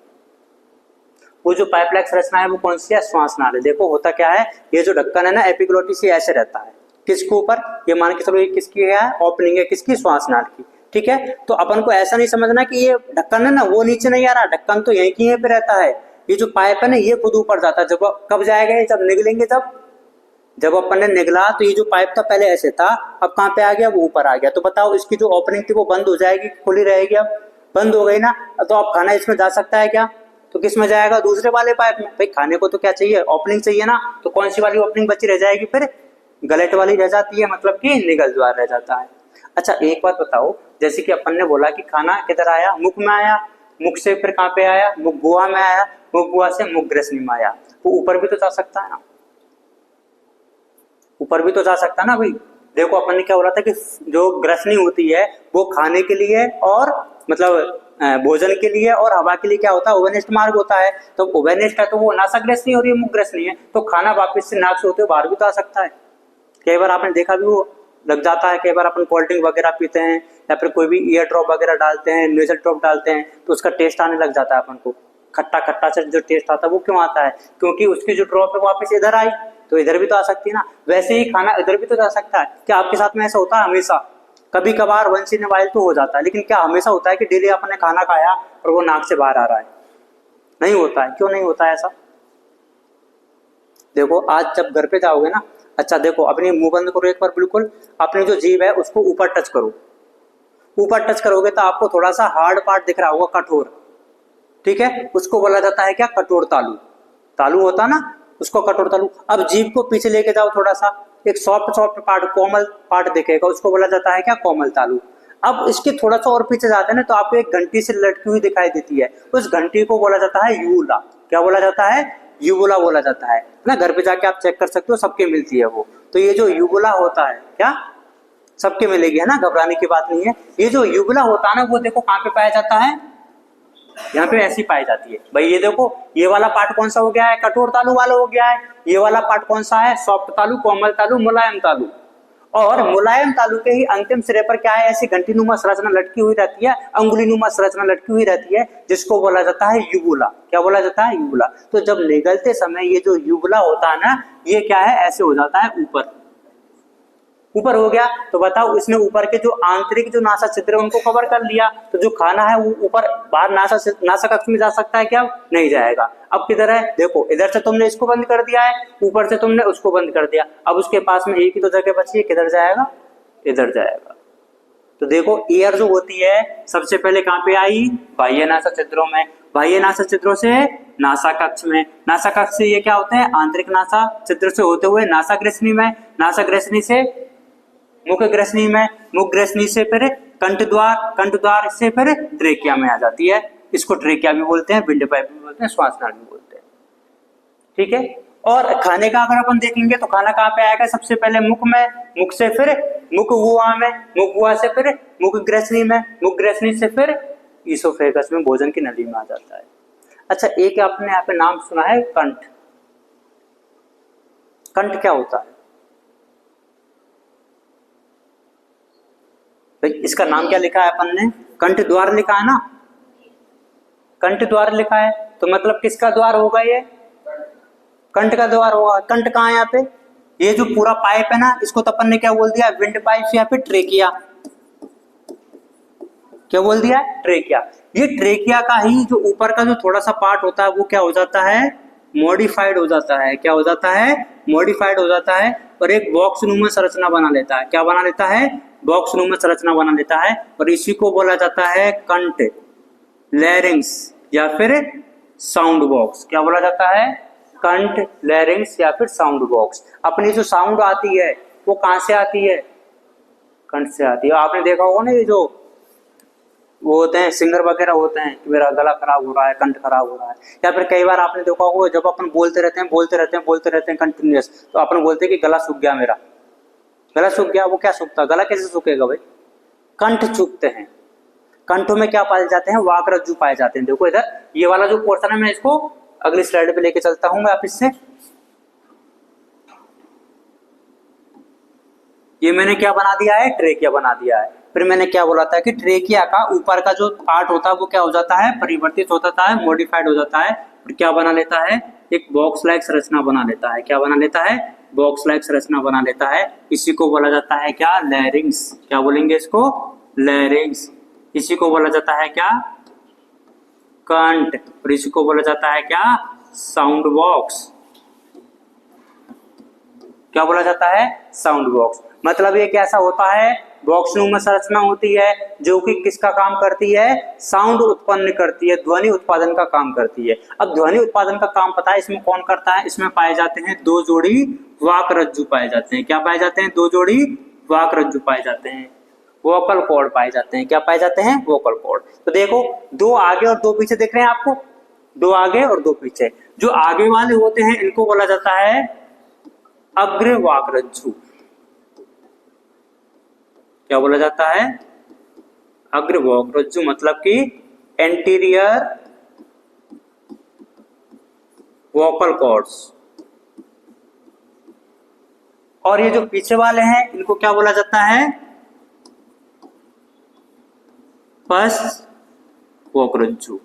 वो जो पाइप लाइक संरचना है वो कौन सी है? श्वास नाल है। देखो होता क्या है, ये जो ढक्कन है ना एपिग्लोटिस, ये ऐसे रहता है। किसके ऊपर? ये मान के चलो ये किसकी है? ओपनिंग है किसकी? श्वास नाल की। ठीक है। तो अपन को ऐसा नहीं समझना कि ये ढक्कन है ना वो नीचे नहीं आ रहा, ढक्कन तो यहीं की यहीं पे रहता है। ये जो पाइप है ना ये खुद ऊपर जाता है। जब कब जाएगा ये? जब निगलेंगे। जब अपन ने निगला तो ये जो पाइप था पहले ऐसे था, अब कहाँ पे आ गया? वो ऊपर आ गया। तो बताओ इसकी जो ओपनिंग थी वो बंद हो जाएगी, खुली रहेगी? अब बंद हो गई ना, तो अब खाना इसमें जा सकता है क्या? तो किस में जाएगा? दूसरे वाले पाइप में। भाई खाने को तो क्या चाहिए? ओपनिंग चाहिए ना, तो कौन सी वाली ओपनिंग बची रह जाएगी? फिर गलत वाली रह जाती है, मतलब कि निगल द्वार रह जाता है। अच्छा एक बात बताओ, जैसे कि अपन ने बोला कि खाना किधर आया? मुख में आया, मुख से फिर कहाँ पे आया? मुख गुहा में आया, मुख गुहा से मुख ग्रसनी में आया। वो ऊपर भी तो जा सकता है ना, ऊपर भी तो जा सकता है ना भाई। देखो अपन ने क्या बोला था कि जो ग्रसनी होती है वो खाने के लिए और मतलब भोजन के लिए और हवा के लिए क्या होता है? ओवेनिस्ट मार्ग होता है। तो ओवेनिस्ट है तो वो नासा ग्रसनी हो रही है, मुख ग्रसनी है, तो खाना वापस से नाक से होते हुए बाहर भी तो आ सकता है। कई बार आपने देखा भी वो लग जाता है। कई बार अपन कोल्ड ड्रिंक वगैरह पीते हैं या फिर कोई भी ईयर ड्रॉप वगैरह डालते हैं, नेजल ड्रॉप डालते हैं, तो उसका टेस्ट आने लग जाता है अपन को। खट्टा खट्टा से जो टेस्ट आता है वो क्यों आता है? क्योंकि उसकी जो ड्रॉप है वापस इधर आई, तो इधर भी तो आ सकती है ना। वैसे ही खाना इधर भी तो जा सकता है। क्या आपके साथ में ऐसा होता है? हमेशा, कभी कभार वंस इन वाइल तो हो जाता है, लेकिन क्या हमेशा होता है कि डेली आपने खाना खाया और वो नाक से बाहर आ रहा है? नहीं होता है। क्यों नहीं होता है ऐसा? देखो आज जब घर पे जाओगे ना, अच्छा देखो अपनी मुंह बंद करो एक बार, बिल्कुल अपनी जो जीभ है उसको ऊपर टच करो। ऊपर टच करोगे तो आपको थोड़ा सा हार्ड पार्ट दिख रहा होगा, कठोर। ठीक है, उसको बोला जाता है क्या? कठोर तालु। तालु होता ना, उसको कठोर तालु। अब जीभ को पीछे लेके जाओ थोड़ा सा, एक सॉफ्ट सॉफ्ट पार्ट, कोमल पार्ट दिखेगा, उसको बोला जाता है क्या? कोमल तालु। अब इसके थोड़ा सा और पीछे जाते हैं ना तो आपको एक घंटी से लटकी हुई दिखाई देती है, उस घंटी को बोला जाता है यूला। क्या बोला जाता है? यूबुला बोला जाता है ना। घर पे जाके आप चेक कर सकते हो, सबके मिलती है वो। तो ये जो यूबुला होता है, क्या सबके मिलेगी, है ना, घबराने की बात नहीं है। ये जो यूबुला होता है ना वो देखो कहाँ पे पाया जाता है? यहाँ पे ऐसी पाई जाती है भाई। ये देखो ये वाला पार्ट कौन सा हो गया है? कठोर तालु वाला हो गया है। ये वाला पार्ट कौन सा है? सॉफ्ट तालु, कोमल तालु, मुलायम तालु। और मुलायम तालु के ही अंतिम सिरे पर क्या है? ऐसी घंटीनुमा संरचना लटकी हुई रहती है, अंगुलीनुमा संरचना लटकी हुई रहती है, जिसको बोला जाता है यूबुला। क्या बोला जाता है? यूबुला। तो जब निगलते समय ये जो यूबुला होता है ना, ये क्या है? ऐसे हो जाता है ऊपर। ऊपर हो गया तो बताओ इसने ऊपर के जो आंतरिक जो नासा छिद्र है उनको कवर कर लिया, तो जो खाना है वो ऊपर बाहर नासा कक्ष में जा सकता है क्या? नहीं जाएगा। अब किधर है? देखो इधर से तुमने इसको बंद कर दिया है, ऊपर से तुमने उसको बंद कर दिया। अब उसके पास में एक ही तो जगह बची है, किधर जाएगा? इधर जाएगा। तो देखो एयर जो होती है सबसे पहले कहाँ पे आई? बाह्य नासा छिद्रों में, बाह्य नासा छिद्रों से नासा कक्ष में, नासा कक्ष से ये क्या होते हैं? आंतरिक नासा छिद्र से होते हुए नासा ग्रसनी में, नासा ग्रसनी से मुख ग्रसनी में, मुख ग्रसनी से फिर कंठ द्वार, कंठ द्वार से फिर ट्रेकिया में आ जाती है। इसको ट्रेकिया भी बोलते हैं, विंड पाइप भी बोलते हैं, श्वास नाल भी बोलते हैं। ठीक है। और खाने का अगर अपन देखेंगे तो खाना कहाँ पे आएगा? सबसे पहले मुख में, मुख से फिर मुख गुहा में, मुख गुहा से फिर मुख ग्रसनी में, मुख ग्रसनी से फिर ईसोफेगस में, भोजन की नली में आ जाता है। अच्छा एक आपने यहाँ पे नाम सुना है कंठ। कंठ क्या होता है भाई? इसका नाम क्या लिखा है अपन ने? कंठ द्वार लिखा है ना, कंठ द्वार लिखा है, तो मतलब किसका द्वार होगा ये? कंठ का द्वार होगा। कंठ कहाँ है यहाँ पे? ये जो पूरा पाइप है ना, इसको तो अपन ने क्या बोल दिया? विंड पाइप या फिर ट्रेकिया। क्या बोल दिया? ट्रेकिया। ये ट्रेकिया का ही जो ऊपर का जो थोड़ा सा पार्ट होता है वो क्या हो जाता है? मॉडिफाइड हो जाता है। क्या हो जाता है? मॉडिफाइड हो जाता है और एक बॉक्स नुमा संरचना बना लेता है। क्या बना लेता है? बॉक्स नुमा संरचना बना लेता है और इसी को बोला जाता है कंठ, लैरिंग्स या फिर साउंड बॉक्स। क्या बोला जाता है? कंठ, लैरिंग्स या फिर साउंड बॉक्स। अपनी जो साउंड आती है वो कहां से आती है? कंठ से आती है। आपने देखा होगा ना, ये जो वो होते हैं सिंगर वगैरह होते हैं कि मेरा गला खराब हो रहा है, कंठ खराब हो रहा है, या फिर कई बार आपने देखा होगा जब अपन बोलते रहते हैं कंटिन्यूअस, तो अपन बोलते हैं कि गला सूख गया मेरा, गला सूख गया। वो क्या सूखता? गला कैसे सूखेगा भाई? कंठ सूखते हैं। कंठों में क्या पाए जाते हैं? वाक रज्जु पाए जाते हैं। देखो इधर ये वाला जो पोर्शन है, मैं इसको अगली स्लाइड पे लेके चलता हूं मैं आप इससे। ये मैंने क्या बना दिया है? ट्रेकिया बना दिया है। फिर मैंने क्या बोला था कि ट्रेकिया का ऊपर का जो पार्ट होता है वो क्या हो जाता है? परिवर्तित हो जाता है, मॉडिफाइड हो जाता है और क्या बना लेता है? एक बॉक्स लाइक संरचना बना लेता है। क्या बना लेता है? बॉक्स लाइक संरचना बना लेता है। इसी को बोला जाता है क्या? लैरिंग्स। क्या बोलेंगे इसको? लैरिंग्स। इसी को बोला जाता है क्या? कंठ। और इसी को बोला जाता है क्या? Sound box. क्या बोला जाता है? Sound box. मतलब ये कैसा होता है? बॉक्स नुमा संरचना होती है जो कि किसका काम करती है? साउंड उत्पन्न करती है, ध्वनि उत्पादन का काम करती है। अब ध्वनि उत्पादन का काम पता है इसमें कौन करता है? इसमें पाए जाते हैं दो जोड़ी वाक रज्जु पाए जाते हैं। क्या पाए जाते हैं? दो जोड़ी वाक रज्जु पाए जाते हैं, वोकल कॉर्ड पाए जाते हैं। क्या पाए जाते हैं? Vocal cord. तो देखो, दो आगे और दो पीछे दिख रहे हैं आपको, दो आगे और दो पीछे। जो आगे वाले होते हैं इनको बोला जाता है अग्र वाक रज्जु। क्या बोला जाता है? अग्र वाक रज्जु, मतलब कि एंटीरियर वोकल कॉर्ड्स। और ये जो पीछे वाले हैं इनको क्या बोला जाता है? पश्च वाक रज्जु,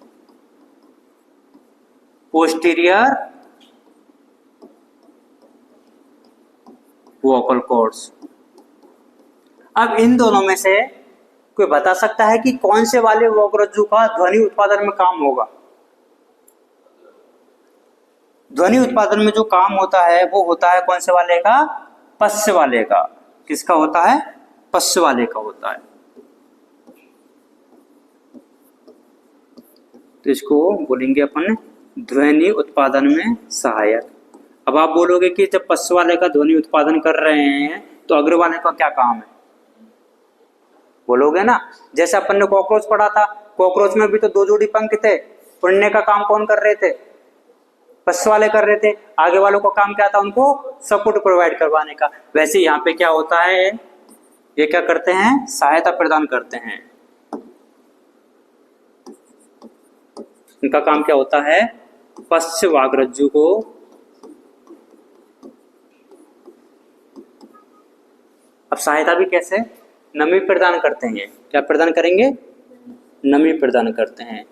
पोस्टीरियर वोकल कॉर्ड्स। अब इन दोनों में से कोई बता सकता है कि कौन से वाले वाक रज्जु का ध्वनि उत्पादन में काम होगा? ध्वनि उत्पादन में जो काम होता है वो होता है कौन से वाले का? पश्च वाले का। किसका होता है? पश्च वाले का होता है। तो इसको बोलेंगे अपन ध्वनि उत्पादन में सहायक। अब आप बोलोगे कि जब पश्च वाले का ध्वनि उत्पादन कर रहे हैं तो अग्र वाले का क्या काम है? बोलोगे ना, जैसे अपन ने कॉकरोच पढ़ा था, कॉकरोच में भी तो दो जोड़ी पंख थे, उड़ने का काम कौन कर रहे थे? पश्च वाले कर रहे थे। आगे वालों का काम क्या था? उनको सपोर्ट प्रोवाइड करवाने का। वैसे यहाँ पे क्या होता है? ये क्या करते हैं? सहायता प्रदान करते हैं। इनका काम क्या होता है? पश्च वाक रज्जु को अब सहायता भी कैसे? नमी प्रदान करते हैं। क्या प्रदान करेंगे? नमी प्रदान करते हैं।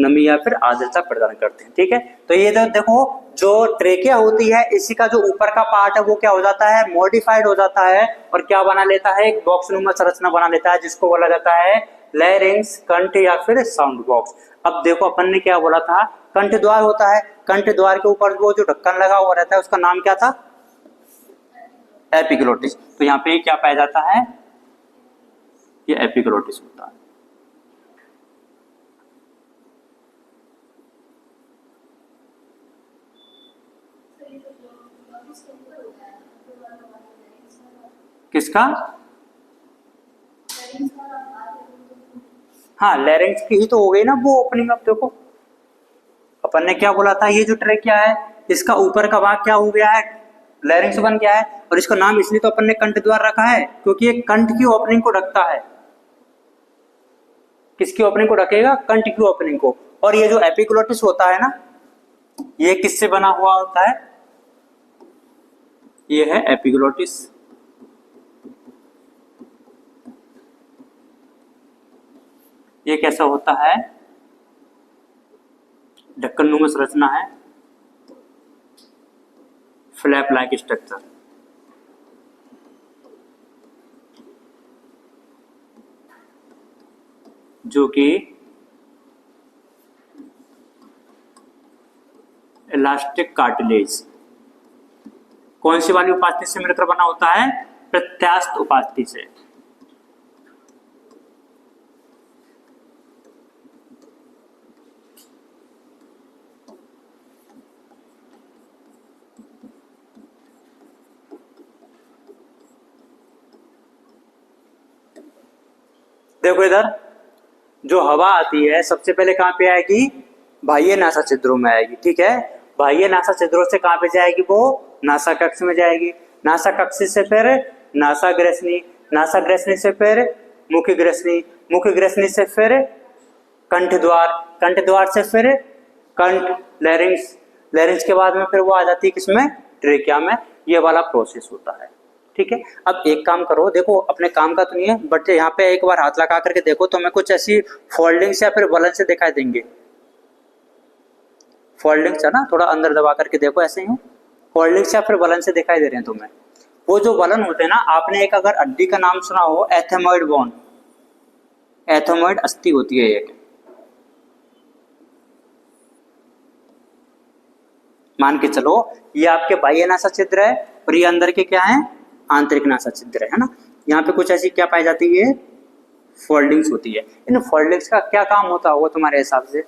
नमी या फिर आर्द्रता प्रदान करते हैं। ठीक है, तो ये देखो, जो ट्रेकिया होती है इसी का जो ऊपर का पार्ट है वो क्या हो जाता है? मॉडिफाइड हो जाता है और क्या बना लेता है? एक बॉक्स नुमा संरचना बना लेता है जिसको बोला जाता है लैरिंग्स, कंठ या फिर साउंड बॉक्स। अब देखो, अपन ने क्या बोला था? कंठ द्वार होता है। कंठ द्वार के ऊपर वो जो ढक्कन लगा हुआ रहता है उसका नाम क्या था? एपिग्लोटिस। तो यहाँ पे क्या पाया जाता है? ये एपिग्लोटिस होता है। किसका? हाँ, लैरिंग्स की ही तो हो गई ना वो ओपनिंग। अब देखो, अपन ने क्या बोला था? ये जो ट्रेकिया है इसका ऊपर का भाग क्या हो गया है? लैरिंग्स बन गया है। और इसका नाम इसलिए तो अपन ने कंठ द्वार रखा है क्योंकि ये कंठ की ओपनिंग को ढकता है। किसकी ओपनिंग को ढकेगा? कंठ की ओपनिंग को। और ये जो एपिग्लोटिस होता है ना, ये किससे बना हुआ होता है? ये है एपिग्लोटिस। ये कैसा होता है? ढक्कनुमा संरचना है, फ्लैप लाइक स्ट्रक्चर। जो कि इलास्टिक कार्टिलेज कौन सी वाली उपास्थि से मिलकर बना होता है? प्रत्यास्थ उपास्थि से। देखो इधर जो हवा आती है सबसे पहले कहां पे आएगी? बाह्य नासा छिद्रों में आएगी, ठीक है। बाह्य नासा छिद्रों से कहां पे जाएगी? वो नासा कक्ष में जाएगी। नासा कक्ष से फिर नासा ग्रसनी, नासा ग्रसनी से फिर मुख्य ग्रसनी, मुख्य ग्रसनी से फिर कंठ द्वार, कंठ द्वार से फिर कंठ, लैरिंक्स, लैरिंक्स के बाद में फिर वो आ जाती है किसमें? ट्रेकिया में। ये वाला प्रोसेस होता है, ठीक है। अब एक काम करो, देखो अपने काम का तो नहीं है बट यहाँ पे एक बार हाथ लगा करके देखो तो मैं कुछ ऐसी फोल्डिंग्स या फिर वलन से दिखाई देंगे। फोल्डिंग्स है ना, थोड़ा अंदर दबा करके देखो, ऐसे ही फोल्डिंग्स या फिर वलन से दिखाई दे रहे हैं तुम्हें। वो जो वलन होते हैं ना, आपने एक अगर हड्डी का नाम सुना हो, एथेमॉइड बोन, एथेमॉइड अस्थि होती है एक, मान के चलो ये आपके बाह्य नासा छिद्र है और ये अंदर के क्या है? आंतरिक नासा छिद्र है ना। यहाँ पे कुछ ऐसी क्या पाई जाती है? फोल्डिंग्स होती है। इन फोल्डिंग्स का क्या काम होता होगा तुम्हारे हिसाब से?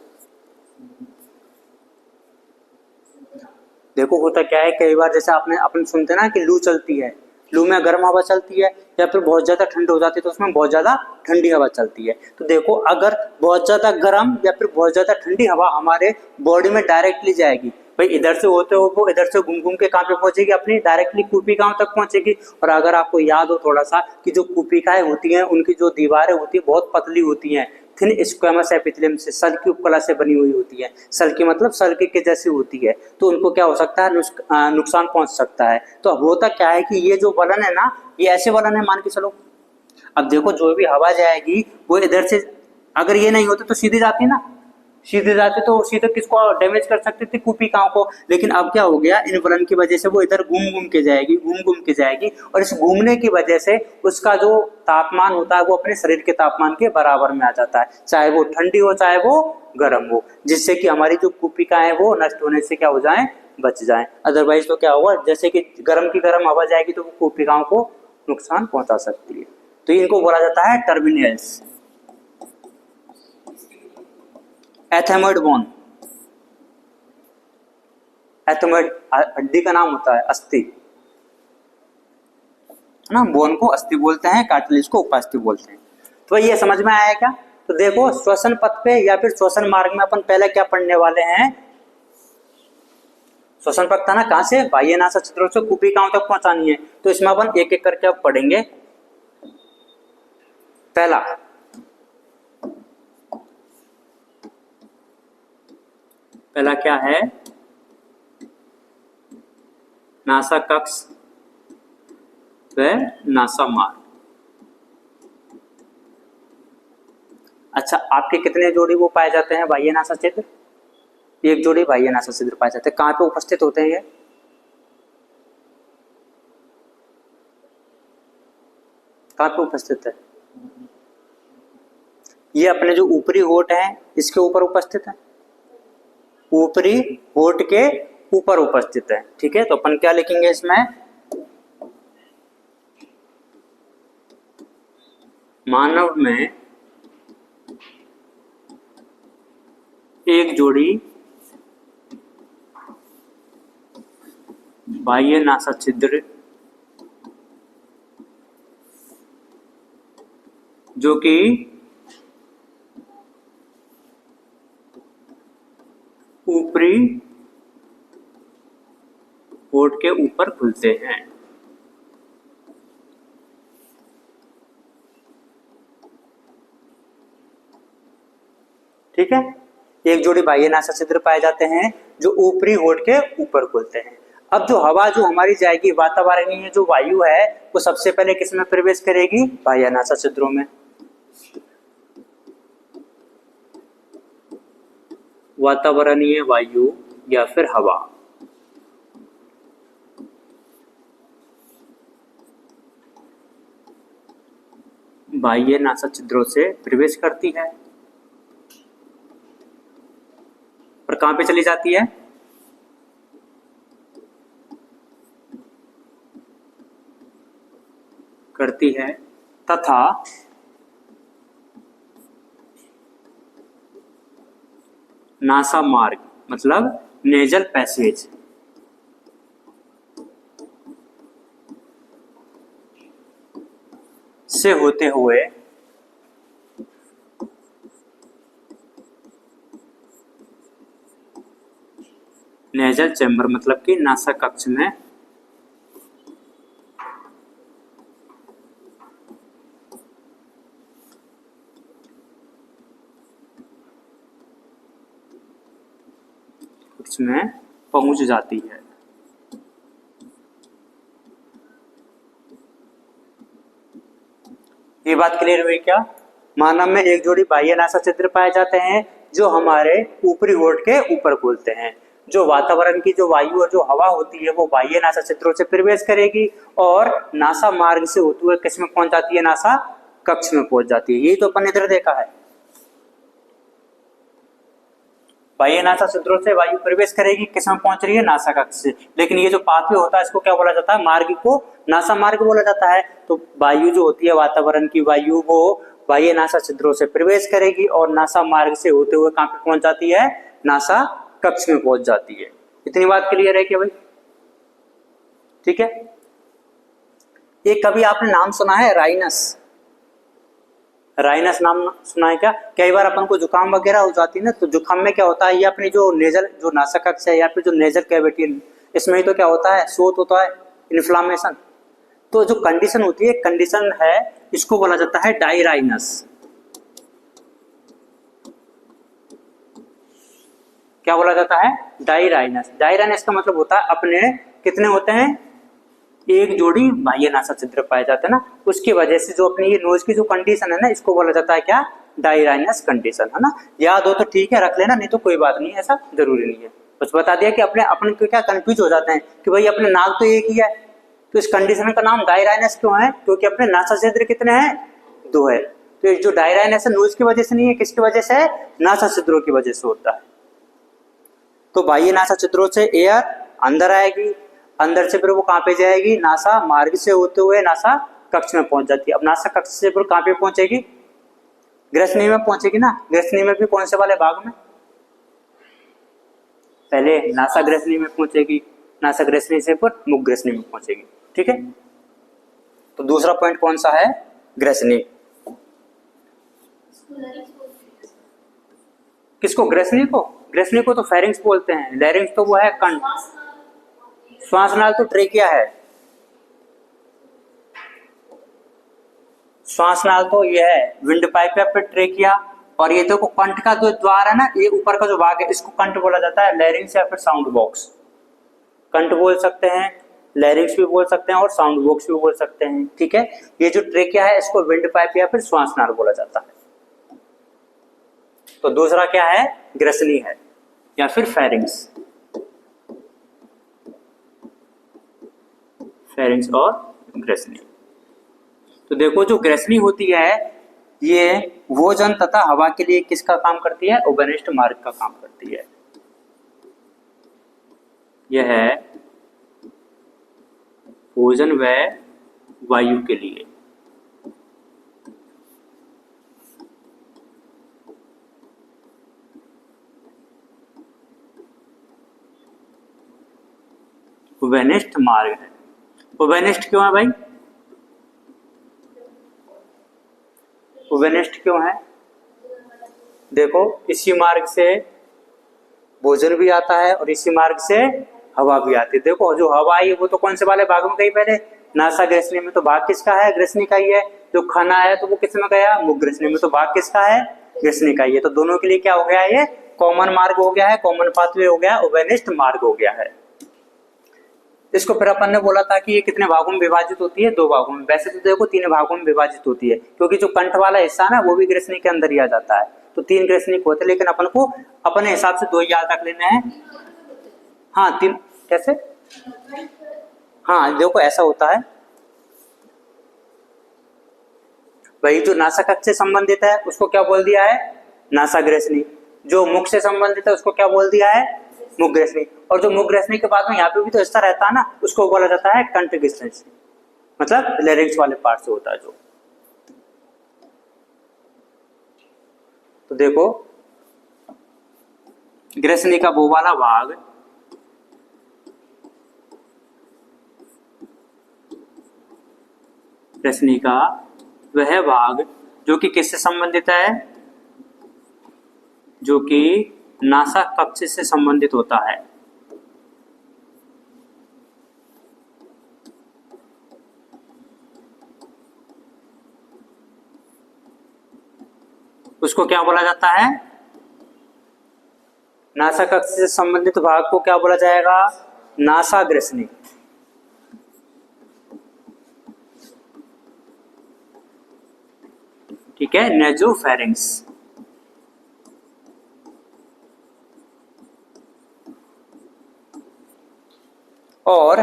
देखो होता क्या है, कई बार जैसे आपने अपन सुनते ना कि लू चलती है, लू में गर्म हवा चलती है या फिर बहुत ज्यादा ठंड हो जाती है तो उसमें बहुत ज्यादा ठंडी हवा चलती है। तो देखो अगर बहुत ज्यादा गर्म या फिर बहुत ज्यादा ठंडी हवा हमारे बॉडी में डायरेक्टली जाएगी, भाई इधर से होते हो वो इधर से घूम घूम के कहाँ पे पहुंचेगी? अपनी डायरेक्टली कूपिकाओं तक पहुंचेगी। और अगर आपको याद हो थोड़ा सा कि जो कूपिकाएं होती हैं उनकी जो दीवारें होती है बहुत पतली होती हैं, थिन स्क्वेमस एपिथेलियम से, सल की उपकला से बनी हुई होती है। सल की मतलब सल के जैसी होती है, तो उनको क्या हो सकता है? नुकसान पहुंच सकता है। तो अब होता क्या है कि ये जो वलन है ना, ये ऐसे वलन है, मान के चलो अब देखो जो भी हवा जाएगी वो इधर से, अगर ये नहीं होते तो सीधे जाती ना, सीधे जाते तो सीधे किसको डैमेज कर सकते थे? कूपिकाओं को। लेकिन अब क्या हो गया, इन वलन की वजह से वो इधर घूम घूम के जाएगी, घूम घूम के जाएगी और इस घूमने की वजह से उसका जो तापमान होता है वो अपने शरीर के तापमान के बराबर में आ जाता है, चाहे वो ठंडी हो चाहे वो गर्म हो, जिससे कि हमारी जो कूपिकाएं वो नष्ट होने से क्या हो जाए? बच जाए। अदरवाइज तो क्या होगा, जैसे कि गर्म की गर्म हवा जाएगी तो वो कूपिकाओं को नुकसान पहुंचा सकती है। तो इनको बोला जाता है टर्मिनल्स, एथेमॉइड बोन। एथेमॉइड हड्डी का नाम होता है, अस्थि है ना। बोन को अस्थि बोलते हैं, कार्टिलेज को उपास्थि बोलते हैं। तो ये समझ में आया क्या? तो देखो श्वसन पथ पे या फिर श्वसन मार्ग में अपन पहले क्या पढ़ने वाले हैं? श्वसन पथ था ना, कहां से? बाह्य नासा छिद्रों से कूपिकाओं तक पहुंचानी है। तो इसमें अपन एक एक करके अब पढ़ेंगे। पहला क्या है? नासा कक्ष व नासा मार्ग। अच्छा, आपके कितने जोड़ी वो पाए जाते हैं बाह्य नासा छिद्र? एक जोड़ी बाह्य नासा छिद्र पाए जाते हैं। कहां पे उपस्थित होते हैं ये? कहां पे उपस्थित है? ये अपने जो ऊपरी होठ है इसके ऊपर उपस्थित है, ऊपरी होठ के ऊपर उपस्थित है, ठीक है। तो अपन क्या लिखेंगे इसमें? मानव में एक जोड़ी बाह्य नासा छिद्र जो कि ऊपरी होठ के ऊपर खुलते हैं। ठीक है, एक जोड़ी बाह्य नासा छिद्र पाए जाते हैं जो ऊपरी होठ के ऊपर खुलते हैं। अब जो हवा जो हमारी जाएगी वातावरणीय जो वायु है वो सबसे पहले किस में प्रवेश करेगी? बाह्य नासा छिद्रों में। वातावरणीय वायु या फिर हवा। बाह्य नासा छिद्रों से प्रवेश करती है और कहां पे चली जाती है? करती है तथा नासा मार्ग मतलब नेजल पैसेज से होते हुए नेजल चैम्बर मतलब कि नासा कक्ष में पहुंच जाती है। ये बात क्लियर हुई क्या? मानव में एक जोड़ी बाह्य नासा छिद्र पाए जाते हैं जो हमारे ऊपरी होठ के ऊपर खुलते हैं। जो वातावरण की जो वायु और जो हवा होती है वो बाह्य नासा छिद्रों से प्रवेश करेगी और नासा मार्ग से होते हुए किस में पहुंच जाती है? नासा कक्ष में पहुंच जाती है। यही तो अपन ने इधर देखा है, बाह्य नासा छिद्रों से वायु प्रवेश करेगी, किस में पहुंच रही है? नासा कक्ष से। लेकिन ये जो पाथवे होता है इसको क्या बोला जाता है? मार्ग को नासा मार्ग बोला जाता है। तो वायु जो होती है वातावरण की वायु वो बाह्य नासा छिद्रों से प्रवेश करेगी और नासा मार्ग से होते हुए कहां पे पहुंच जाती है? नासा कक्ष में पहुंच जाती है। इतनी बात क्लियर है क्या भाई? ठीक है। एक कभी आपने नाम सुना है राइनस? राइनस नाम सुना है क्या? कई बार अपन को जुकाम वगैरह हो जाती है ना, तो जुकाम में क्या होता है, ये अपनी जो नेजल जो नासा कक्ष है या फिर जो नेजल कैविटी है इसमें ही तो क्या होता है? शोथ होता है, इन्फ्लामेशन। तो जो कंडीशन होती है, कंडीशन है, इसको बोला जाता है डायराइनस। क्या बोला जाता है? डायराइनस। डायराइनस का मतलब होता है अपने कितने होते हैं? एक जोड़ी बाह्य नासा छिद्र पाए जाते हैं ना, उसकी वजह से जो अपनी ये नोज की जो कंडीशन है ना, इसको बोला जाता है क्या? डायराइनस कंडीशन, है ना। याद हो तो ठीक है, रख लेना, नहीं तो कोई बात नहीं, ऐसा जरूरी नहीं है। बस बता दिया कि अपन को क्या कंफ्यूज हो जाते हैं कि भाई अपने नाक तो एक ही है, तो इस कंडीशन का नाम डायराइनस क्यों है? क्योंकि अपने नासा छिद्र कितने हैं? 2 है। तो जो डायराइनस है नोज की वजह से नहीं है, किसकी वजह से है? नासा छिद्रों की वजह से होता है। तो बाह्य नासा छिद्रों से एयर अंदर आएगी, अंदर से फिर वो कहां पे जाएगी? नासा मार्ग से होते हुए नासा कक्ष में पहुंच जाती है। अब नासा कक्ष से फिर कहां पे पहुंचेगी? ग्रसनी में पहुंचेगी ना। ग्रसनी में भी कौन से वाले भाग में? पहले नासा ग्रसनी में पहुंचेगी, नासा ग्रसनी से फिर मुख ग्रसनी में पहुंचेगी। ठीक है। तो दूसरा पॉइंट कौन सा है? ग्रसनी। किसको? ग्रसनी को? ग्रसनी को तो फेरिंग्स बोलते हैं। लैरिंग्स तो वो है कंठ। श्वासनाल तो ट्रेकिया है। श्वासनाल तो ये है विंड पाइप या फिर ट्रेकिया। और ये देखो कंठ का जो द्वार है ना, ये ऊपर का जो भाग है, इसको कंठ बोला जाता है। लैरिंग्स या फिर साउंड बॉक्स। कंठ बोल सकते हैं, लैरिंग्स भी बोल सकते हैं और साउंड बॉक्स भी बोल सकते हैं। ठीक है। ये जो ट्रेकिया है इसको विंड पाइप या फिर श्वासनाल बोला जाता है। तो दूसरा क्या है? ग्रसनी है या फिर फेरिंग्स। फेरिंग्स और ग्रसनी। तो देखो जो ग्रसनी होती है ये भोजन तथा हवा के लिए किसका काम करती है? ओबेनिस्ट मार्ग का काम करती है। यह है भोजन व वायु के लिए। ओबेनिस्ट मार्ग है। ओबेनिस्ट क्यों है भाई? ओबेनिस्ट क्यों है? देखो इसी मार्ग से भोजन भी आता है और इसी मार्ग से हवा भी आती है। देखो जो हवा आई वो तो कौन से वाले भाग में गई? पहले नासा ग्रसनी में। तो भाग किसका है? ग्रसनी का ही है। जो खाना है तो वो किस में गया? मुख ग्रसनी में। तो भाग किसका है? ग्रसनी का ही है। तो दोनों के लिए क्या हो गया? ये कॉमन मार्ग हो गया है, कॉमन पाथवे हो गया, ओबेनिस्ट मार्ग हो गया है। इसको फिर अपन ने बोला था कि ये कितने भागों में विभाजित होती है? 2 भागों में। वैसे तो देखो 3 भागों में विभाजित होती है, क्योंकि जो कंठ वाला हिस्सा ना वो भी ग्रसनी के अंदर ही आ जाता है। तो 3 ग्रेसनिक होते, लेकिन अपन को अपने हिसाब से 2 ही याद रख लेना है। हाँ 3 कैसे, हाँ देखो ऐसा होता है, वही जो नासा कक्ष से संबंधित है उसको क्या बोल दिया है, नासा ग्रेसनी। जो मुख से संबंधित है उसको क्या बोल दिया है, मुख ग्रेसनी। और जो मुख ग्रेसनी के बाद में यहाँ पे भी तो हिस्सा रहता है ना, उसको बोला जाता है कंठ ग्रेसनी, मतलब लेरिंक्स वाले पार्ट से होता है जो। तो देखो ग्रेसनी का वो वाला भाग, ग्रेसनी का वह भाग जो कि किससे संबंधित है, जो कि नासा कक्ष से संबंधित होता है। उसको क्या बोला जाता है, नासा कक्ष से संबंधित भाग को क्या बोला जाएगा, नासा ग्रेसनी। ठीक है, नेजोफेरिंक्स। और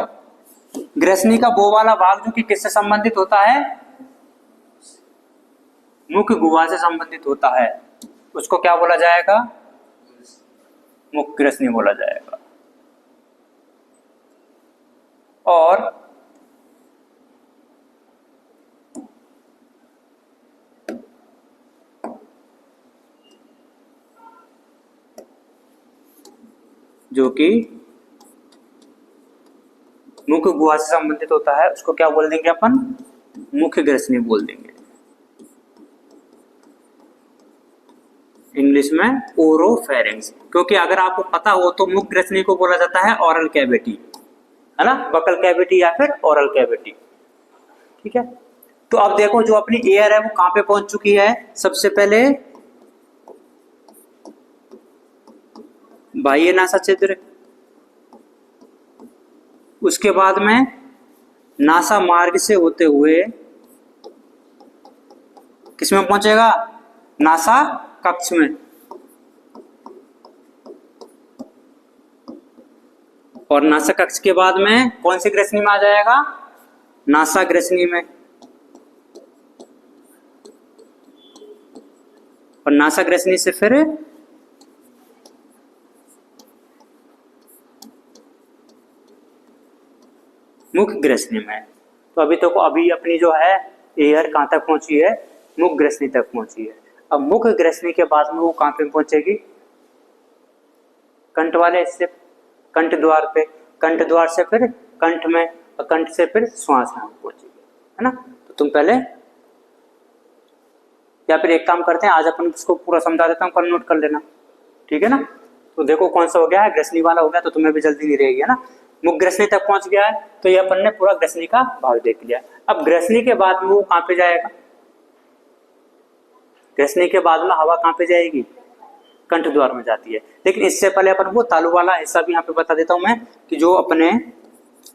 ग्रेसनी का वो वाला भाग जो कि किससे संबंधित होता है, मुख गुहा से संबंधित होता है, उसको क्या बोला जाएगा, मुख ग्रेसनी बोला जाएगा। और जो कि मुख गुहा से संबंधित होता है उसको क्या बोल देंगे अपन, मुख ग्रेसनी बोल देंगे, इंग्लिश में ओरोफेरिंक्स। क्योंकि अगर आपको पता हो तो मुख ग्रेसनी को बोला जाता है ओरल कैविटी, है ना, बकल कैविटी या फिर ओरल कैविटी। ठीक है, तो अब देखो जो अपनी एयर है वो कहां पे पहुंच चुकी है, सबसे पहले बाह्य नासा छिद्र, उसके बाद में नासा मार्ग से होते हुए किसमें पहुंचेगा, नासा कक्ष में। और नासा कक्ष के बाद में कौन सी ग्रेसनी में आ जाएगा, नासा ग्रेसनी में। और नासा ग्रेसनी से फिर मुख ग्रेसनी में। तो अभी तक अभी अपनी जो है एयर कहां तक पहुंची है, मुख ग्रेसनी तक पहुंची है। अब मुख ग्रेसनी के बाद में वो कहां पे पहुंचेगी, कंठ वाले हिस्से, कंठ द्वार पे, कंठ द्वार से फिर कंठ में, और कंठ से फिर श्वास में पहुंचेगी, है ना। तो तुम पहले, या फिर एक काम करते हैं आज अपन इसको पूरा समझा देता हूँ, कल नोट कर लेना, ठीक है ना। तो देखो कौन सा हो गया है, ग्रेसनी वाला हो गया, तो तुम्हें भी जल्दी नहीं रहेगी, है ना। मुख ग्रेसनी तक पहुंच गया है, तो ये अपन ने पूरा ग्रेसनी का भाग देख लिया। अब ग्रेसनी के बाद में वो कहां पे जाएगा, ग्रेसनी के बाद में हवा कहां पे जाएगी, कंठ द्वार में जाती है। लेकिन इससे पहले अपन वो तालु वाला हिस्सा भी यहाँ पे बता देता हूं मैं, कि जो अपने,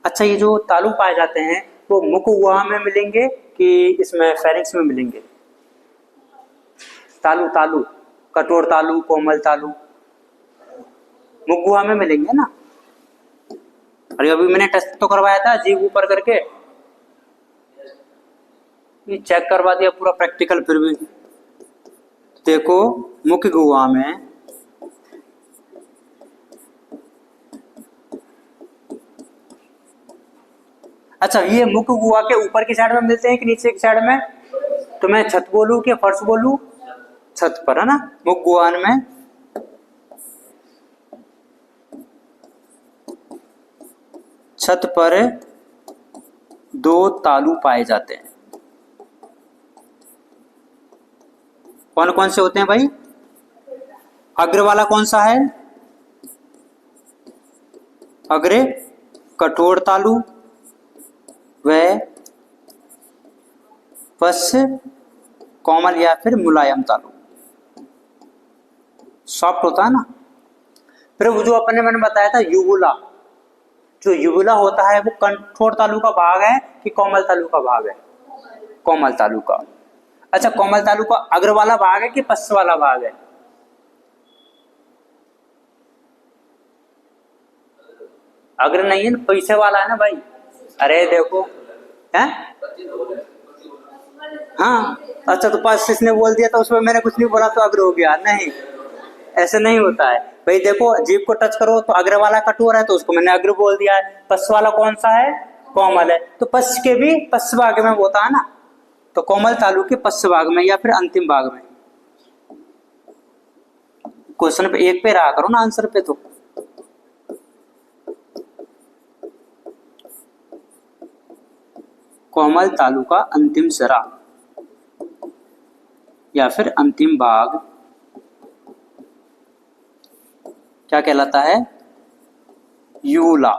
अच्छा ये जो तालु पाए जाते हैं वो मुख गुहा में मिलेंगे कि इसमें फेरिंक्स में मिलेंगे, तालु, तालु, कठोर तालु, कोमल तालु, मुख गुहा में मिलेंगे ना। अरे अभी मैंने टेस्ट तो करवाया था जीभ ऊपर करके, ये चेक करवा दिया पूरा प्रैक्टिकल। फिर भी देखो मुख गुहा में अच्छा ये मुख गुहा के ऊपर की साइड में मिलते हैं कि नीचे की साइड में, तो मैं छत बोलूं कि फर्श बोलूं, छत पर, है ना। मुख गुहा में छत पर 2 तालु पाए जाते हैं। कौन कौन से होते हैं भाई, अग्र वाला कौन सा है, अग्र कठोर तालु, वह पश्च कोमल या फिर मुलायम तालु, सॉफ्ट होता है ना। फिर वो जो अपने मैंने बताया था युवुला, जो युवुला होता है वो कठोर तालु का भाग है कि कोमल तालु का भाग है, कोमल तालु का। अच्छा कोमल तालु का अग्र वाला भाग है कि पश्च वाला भाग है, अग्र नहीं है, पीछे वाला है ना भाई। अरे देखो है, हाँ अच्छा, तो पास इसने बोल दिया तो उसमें मैंने कुछ नहीं बोला तो अग्र हो गया? नहीं, ऐसे नहीं होता है भाई। देखो जीभ को टच करो तो अग्र वाला कट हो रहा है तो उसको मैंने अग्र बोल दिया है। पश्च वाला कौन सा है? कोमल है। तो पश्च के भी पश्च भाग में होता है ना, तो कोमल तालु के पश्च भाग में या फिर अंतिम भाग में। क्वेश्चन पे एक पे रहा करो ना, आंसर पे तो। कोमल तालु का अंतिम सिरा या फिर अंतिम भाग क्या कहलाता है? यूला।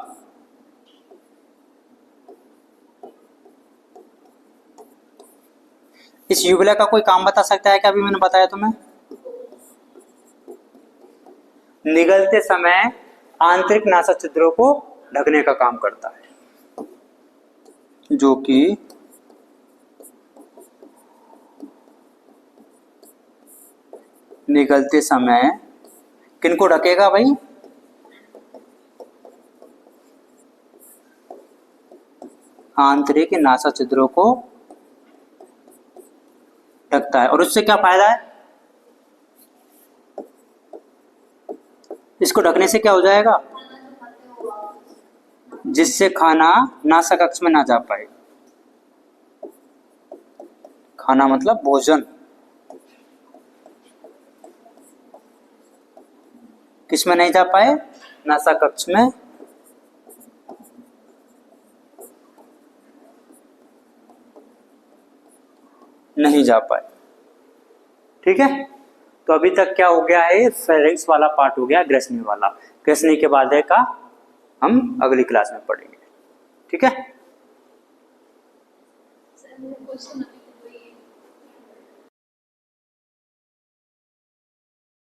इस यूबुला का कोई काम बता सकता है क्या? अभी मैंने बताया तुम्हें, निगलते समय आंतरिक नासा छिद्रों को ढकने का काम करता है, जो कि निगलते समय किनको ढकेगा भाई? आंतरिक नासा छिद्रों को ढकता है। और उससे क्या फायदा है? इसको ढकने से क्या हो जाएगा? जिससे खाना नासा कक्ष में ना जा पाए। खाना मतलब भोजन, किस में नहीं जा पाए? नासा कक्ष में नहीं जा पाए। ठीक है, तो अभी तक क्या हो गया है? फेरिंग्स वाला पार्ट हो गया, ग्रसनी वाला। ग्रसनी के बाद का हम अगली क्लास में पढ़ेंगे। ठीक है।